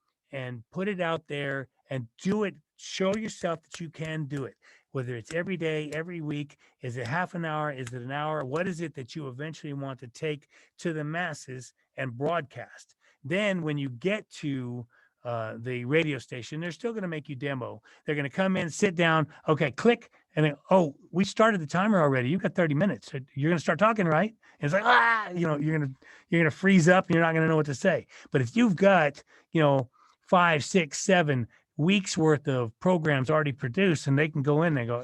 put it out there and do it. Show yourself that you can do it. Whether it's every day, every week, is it half an hour? Is it an hour? What is it that you eventually want to take to the masses and broadcast? Then when you get to the radio station, they're still going to make you demo. They're going to come in, sit down, okay, click, and then, oh, we started the timer already. You've got 30 minutes. You're going to start talking, right? And it's like, you're going to freeze up and you're not going to know what to say. But if you've got, 5, 6, 7 weeks worth of programs already produced, and they can go in and go,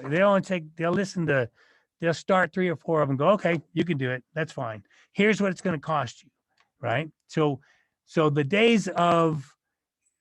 they'll start 3 or 4 of them and go, okay, you can do it. That's fine. Here's what it's going to cost you. Right. So the days of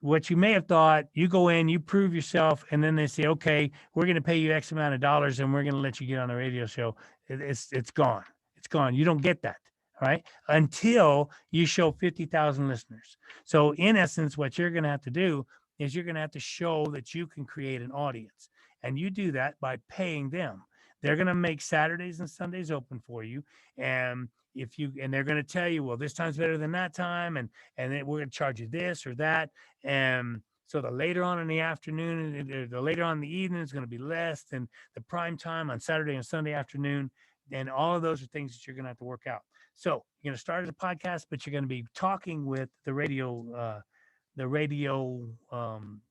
what you may have thought, you go in, you prove yourself, and then they say, okay, we're going to pay you X amount of dollars and we're going to let you get on the radio show. It's gone. It's gone. You don't get that. Right. Until you show 50,000 listeners. So in essence, what you're going to have to do is you're going to have to show that you can create an audience, and you do that by paying them. They're going to make Saturdays and Sundays open for you. And they're going to tell you, well, this time's better than that time. And then we're going to charge you this or that. And so the later on in the afternoon, the later on in the evening is going to be less than the prime time on Saturday and Sunday afternoon. And all of those are things that you're going to have to work out. So you're going to start as a podcast, but you're going to be talking with the radio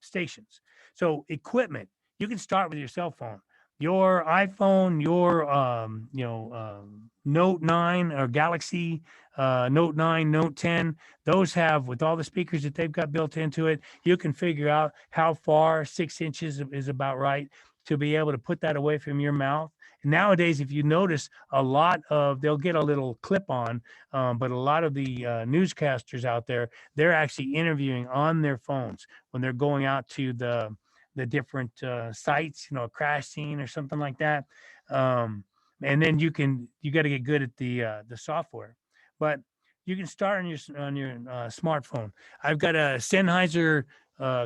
stations. So equipment, you can start with your cell phone, your iPhone, your Note 9 or Galaxy Note 9, Note 10. Those have, with all the speakers that they've got built into it, you can figure out how far 6 inches is about right to be able to put that away from your mouth. Nowadays, if you notice, they'll get a little clip on, but a lot of the newscasters out there, they're actually interviewing on their phones when they're going out to the different sites, a crash scene or something like that. And then you got to get good at the software, but you can start on your smartphone. I've got a Sennheiser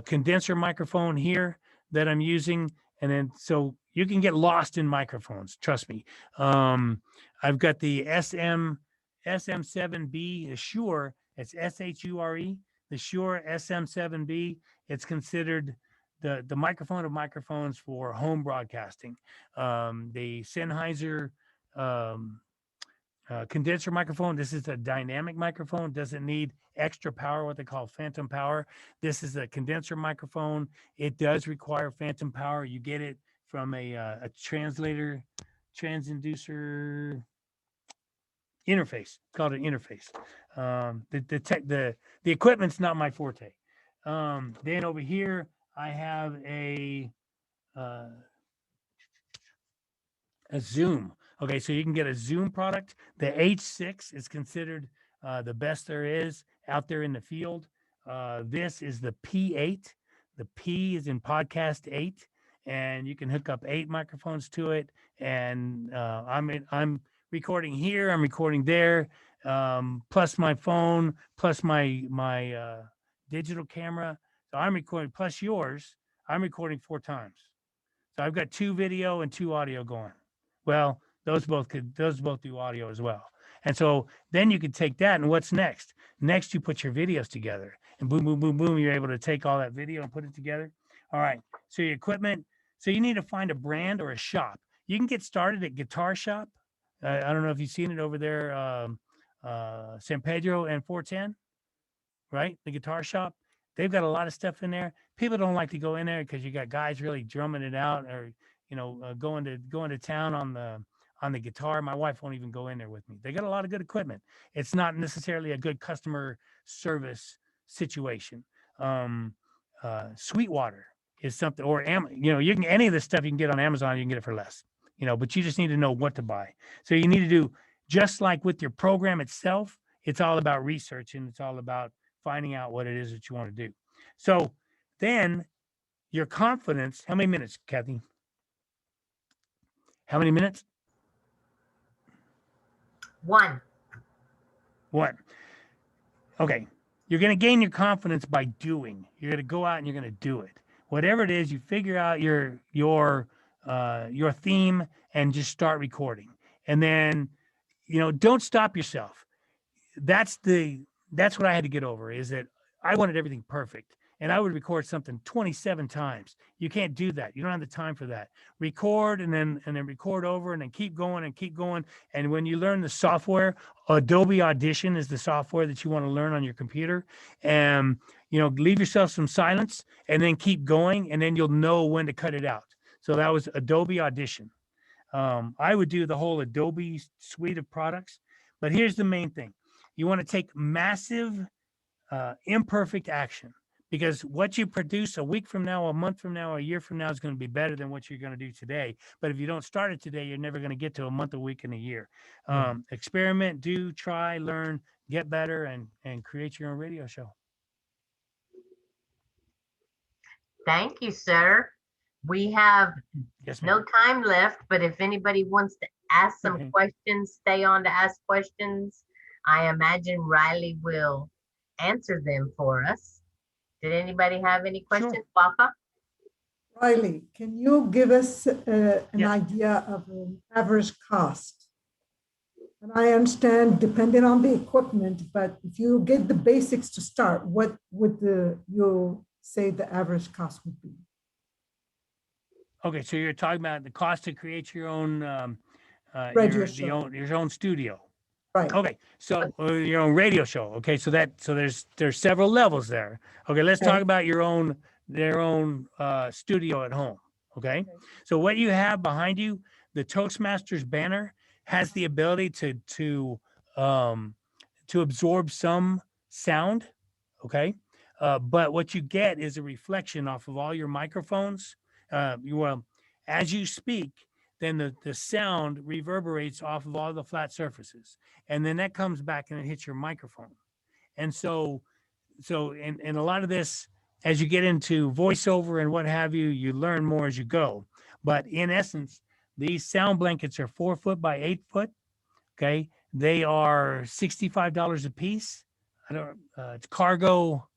condenser microphone here that I'm using. And then, so you can get lost in microphones. Trust me. I've got the SM7B, the Shure. It's SHURE, the Shure SM7B. It's considered the microphone of microphones for home broadcasting. The Sennheiser condenser microphone. This is a dynamic microphone. Doesn't need extra power, what they call phantom power. This is a condenser microphone. It does require phantom power. You get it from a transducer interface. It's called an interface. The equipment's not my forte. Then over here I have a Zoom. Okay, so you can get a Zoom product. The H6 is considered the best there is out there in the field. This is the P8. The P is in podcast 8, and you can hook up 8 microphones to it. And I'm recording here, I'm recording there, plus my phone, plus my digital camera. So I'm recording plus yours. I'm recording 4 times. So I've got 2 video and 2 audio going. Well, those both do audio as well. And so then you could take that, and what's next? Next, you put your videos together, and boom, boom, boom, boom, you're able to take all that video and put it together. All right. So your equipment. So you need to find a brand or a shop. You can get started at Guitar Shop. I don't know if you've seen it over there, San Pedro and 410, right? The Guitar Shop. They've got a lot of stuff in there. People don't like to go in there because you got guys really drumming it out, or going to town on the guitar. My wife won't even go in there with me. They got a lot of good equipment. It's not necessarily a good customer service situation. Sweetwater is something, or you can, any of this stuff you can get on Amazon. You can get it for less, but you just need to know what to buy. So you need to do, just like with your program itself, it's all about research, and it's all about finding out what it is that you want to do. So then your confidence, how many minutes, Kathy? How many minutes? 1. Okay. You're going to gain your confidence by doing. You're going to go out and you're going to do it. Whatever it is, you figure out your theme and just start recording. And then, don't stop yourself. That's what I had to get over, is that I wanted everything perfect, and I would record something 27 times. You can't do that. You don't have the time for that. Record and then record over, and then keep going and keep going. And when you learn the software, Adobe Audition is the software that you want to learn on your computer. And leave yourself some silence, and then keep going, and then you'll know when to cut it out. So that was Adobe Audition. I would do the whole Adobe suite of products, but here's the main thing. You want to take massive, imperfect action, because what you produce a week from now, a month from now, a year from now is going to be better than what you're going to do today. But if you don't start it today, you're never going to get to a month, a week, and a year. Experiment, do, try, learn, get better, and create your own radio show. Thank you, sir. We have Yes, no ma'am. time left, but if anybody wants to ask some questions, stay on to ask questions. I imagine Riley will answer them for us. Did anybody have any questions, Wafa? Riley, can you give us an Yes. idea of an average cost? And I understand depending on the equipment, but if you get the basics to start, what would you say the average cost would be? Okay, so you're talking about the cost to create your own Radio show. your own studio. Right. Okay, so your own radio show. Okay, so there's several levels there. Okay, let's Okay. talk about their own studio at home. Okay, so what you have behind you, the Toastmasters banner, has the ability to absorb some sound. Okay, but what you get is a reflection off of all your microphones. As you speak, then the sound reverberates off of all the flat surfaces, and then that comes back and it hits your microphone. And so in a lot of this, as you get into voiceover and what have you, you learn more as you go. But in essence, these sound blankets are 4 foot by 8 foot. Okay, they are $65 a piece. It's cargo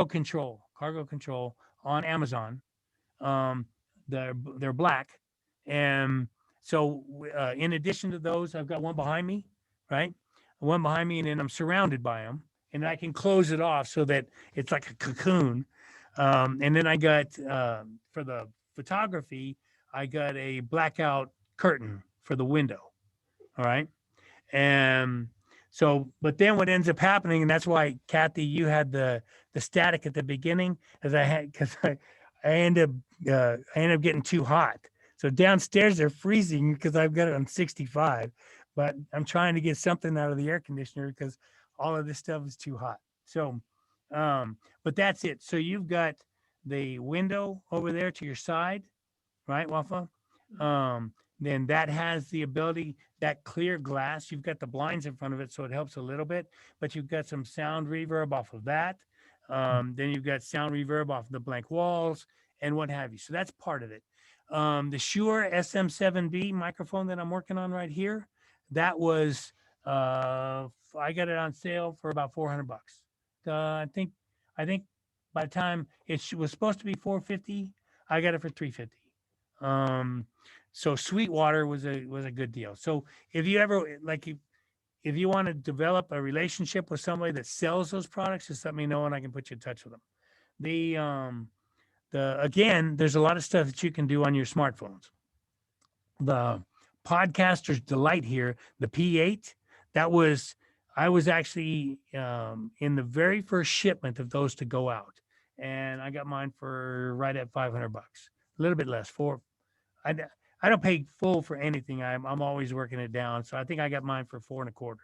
control on Amazon. They're black. And so in addition to those, I've got one behind me, right? One behind me, and then I'm surrounded by them, and I can close it off so that it's like a cocoon. And then I got, for the photography, I got a blackout curtain for the window. All right. And so, but then what ends up happening, and that's why, Kathy, you had the static at the beginning, because I end up getting too hot. So downstairs they're freezing because I've got it on 65, but I'm trying to get something out of the air conditioner because all of this stuff is too hot. So, but that's it. So you've got the window over there to your side, right, Wafa? Then that has the ability, that clear glass, you've got the blinds in front of it, so it helps a little bit, but you've got some sound reverb off of that. Then you've got sound reverb off the blank walls and what have you. So that's part of it. The Shure SM7B microphone that I'm working on right here, that was I got it on sale for about $400. I think by the time was supposed to be $450, I got it for $350. So Sweetwater was a good deal. So if you ever if you want to develop a relationship with somebody that sells those products, just let me know and I can put you in touch with them. Again, there's a lot of stuff that you can do on your smartphones. The Podcaster's Delight here, the P8, I was actually in the very first shipment of those to go out, and I got mine for right at $500, a little bit less. I don't pay full for anything. I'm always working it down, so I think I got mine for $4.25.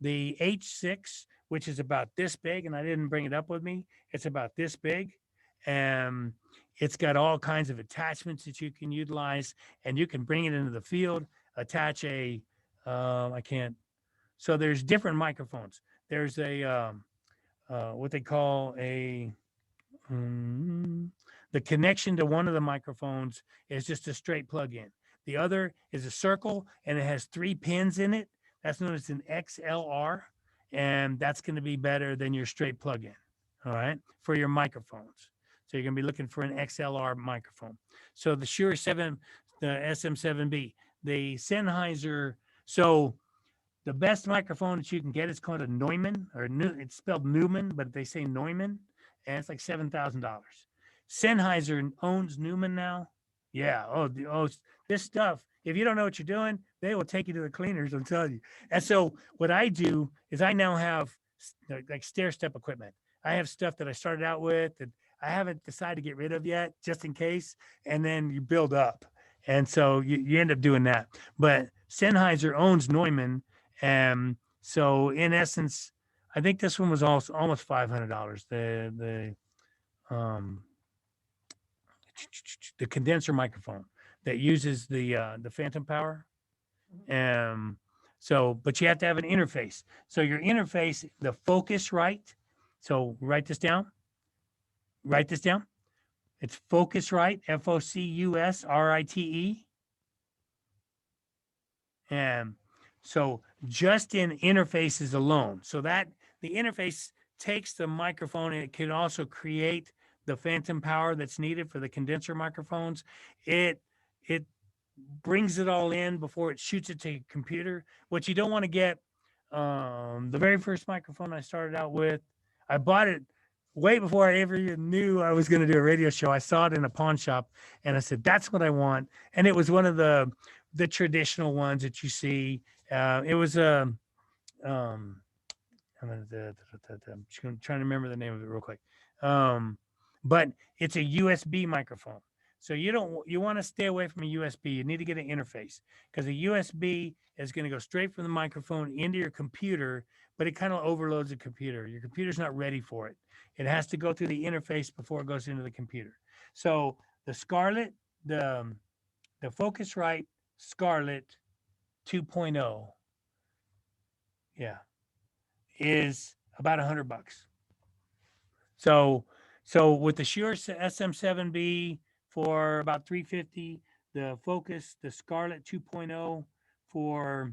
The H6, which is about this big, and I didn't bring it up with me. It's about this big, and it's got all kinds of attachments that you can utilize, and you can bring it into the field. Attach I can't. So there's different microphones. There's what they call the connection to one of the microphones is just a straight plug-in. The other is a circle, and it has 3 pins in it. That's known as an XLR, and that's going to be better than your straight plug-in, all right, for your microphones. So you're going to be looking for an XLR microphone. So the Shure 7, the SM7B, the Sennheiser. So the best microphone that you can get is called a Neumann, it's spelled Newman, but they say Neumann, and it's like $7,000. Sennheiser owns Newman now. Yeah. Oh, this stuff. If you don't know what you're doing, they will take you to the cleaners. I'm telling you. And so what I do is I now have like stair step equipment. I have stuff that I started out with that I haven't decided to get rid of yet, just in case. And then you build up. And so you end up doing that. But Sennheiser owns Neumann. And so in essence, I think this one was also almost $500. The condenser microphone that uses the phantom power. But you have to have an interface. So your interface, the Focusrite. So write this down. It's Focusrite, Focusrite. And so just in interfaces alone, so that the interface takes the microphone and it can also create the phantom power that's needed for the condenser microphones. It brings it all in before it shoots it to a computer. What you don't want to get, the very first microphone I started out with, I bought it way before I ever even knew I was going to do a radio show. I saw it in a pawn shop and I said, that's what I want. And it was one of the traditional ones that you see. It was I'm trying to remember the name of it real quick. But it's a USB microphone. So you want to stay away from a USB. You need to get an interface because a USB is going to go straight from the microphone into your computer, but it kind of overloads the computer. Your computer's not ready for it. It has to go through the interface before it goes into the computer. So the Scarlett, the Focusrite Scarlett 2.0, yeah, is about $100. So with the Shure SM7B for about $350, the Scarlett 2.0 for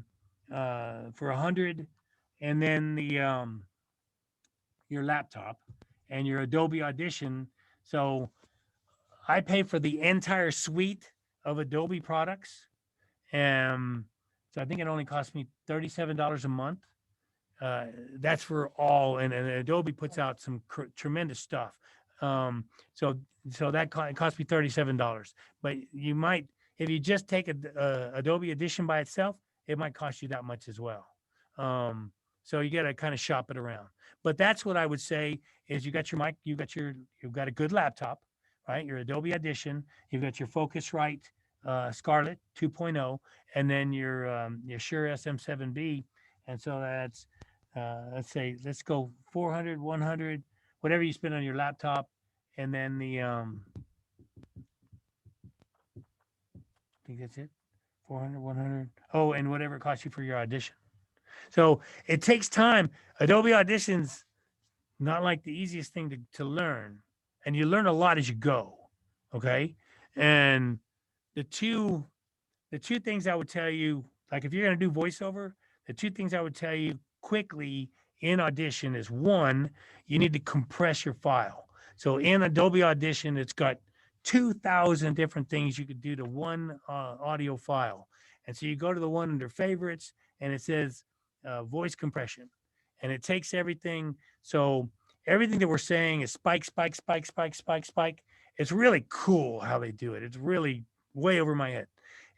$100, and then your laptop and your Adobe Audition. So I pay for the entire suite of Adobe products, and so I think it only cost me $37 a month. That's for all, and Adobe puts out some tremendous stuff. So that cost me $37. But you might, if you just take a Adobe Edition by itself, it might cost you that much as well. So you got to kind of shop it around. But that's what I would say is you got your mic, you've got a good laptop, right? Your Adobe Audition, you've got your Focusrite Scarlett 2.0, and then your Shure SM7B, and so that's let's go 400, 100, whatever you spend on your laptop, and then I think that's it, 400, 100. Oh, and whatever it costs you for your audition. So it takes time. Adobe Audition's not like the easiest thing to learn, and you learn a lot as you go. Okay. And the two things I would tell you, like if you're going to do voiceover, the two things I would tell you quickly in Audition is one, you need to compress your file. So in Adobe Audition, it's got 2,000 different things you could do to one audio file. And so you go to the one under favorites and it says voice compression, and it takes everything. So everything that we're saying is spike, spike, spike, spike, spike, spike. It's really cool how they do it. It's really way over my head.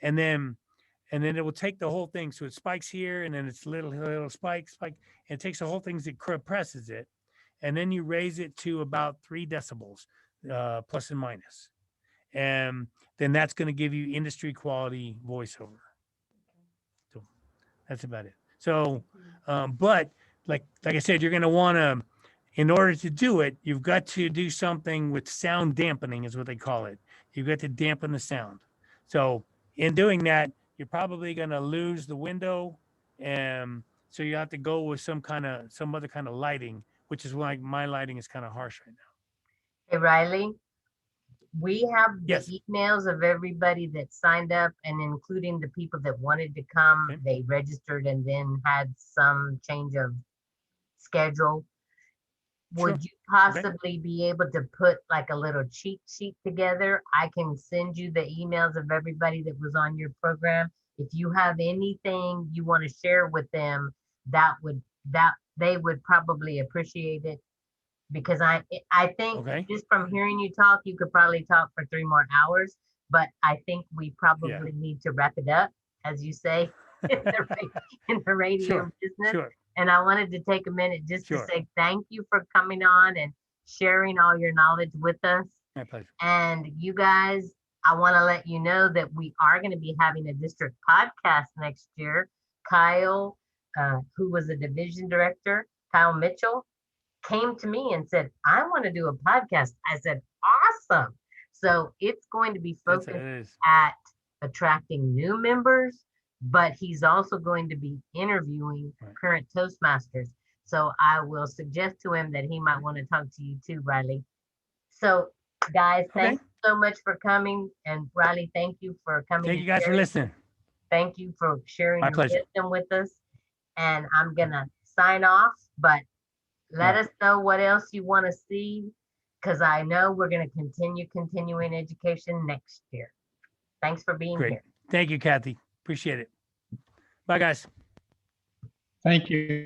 And then it will take the whole thing. So it spikes here, and then it's little spike, spike, and it takes the whole thing, it compresses it, and then you raise it to about 3 decibels, plus and minus, and then that's going to give you industry quality voiceover. So that's about it. So, but like I said, you're going to want to, in order to do it, you've got to do something with sound dampening, is what they call it. You've got to dampen the sound. So in doing that, you're probably going to lose the window. And so you have to go with some other kind of lighting, which is why my lighting is kind of harsh right now. Hey, Riley, we have Yes. the emails of everybody that signed up, and including the people that wanted to come. Okay. They registered and then had some change of schedule. Sure. Would you possibly be able to put like a little cheat sheet together? I can send you the emails of everybody that was on your program. If you have anything you want to share with them, that they would probably appreciate it, because I think Okay. just from hearing you talk, you could probably talk for 3 more hours, but I think we probably need to wrap it up, as you say, in the radio Sure. business. Sure. And I wanted to take a minute just Sure. to say thank you for coming on and sharing all your knowledge with us. My pleasure. And you guys, I want to let you know that we are going to be having a district podcast next year. Kyle, who was a division director, Kyle Mitchell, came to me and said, I want to do a podcast. I said, awesome. So it's going to be focused at attracting new members, but he's also going to be interviewing current Toastmasters. So I will suggest to him that he might want to talk to you too, Riley. So guys, thank you so much for coming. And Riley, thank you for coming. Thank you guys for listening. Thank you for sharing My your pleasure. wisdom with us. And I'm going to sign off, but let us know what else you want to see, because I know we're going to continue continuing education next year. Thanks for being here. Thank you, Kathy. Appreciate it. Bye, guys. Thank you.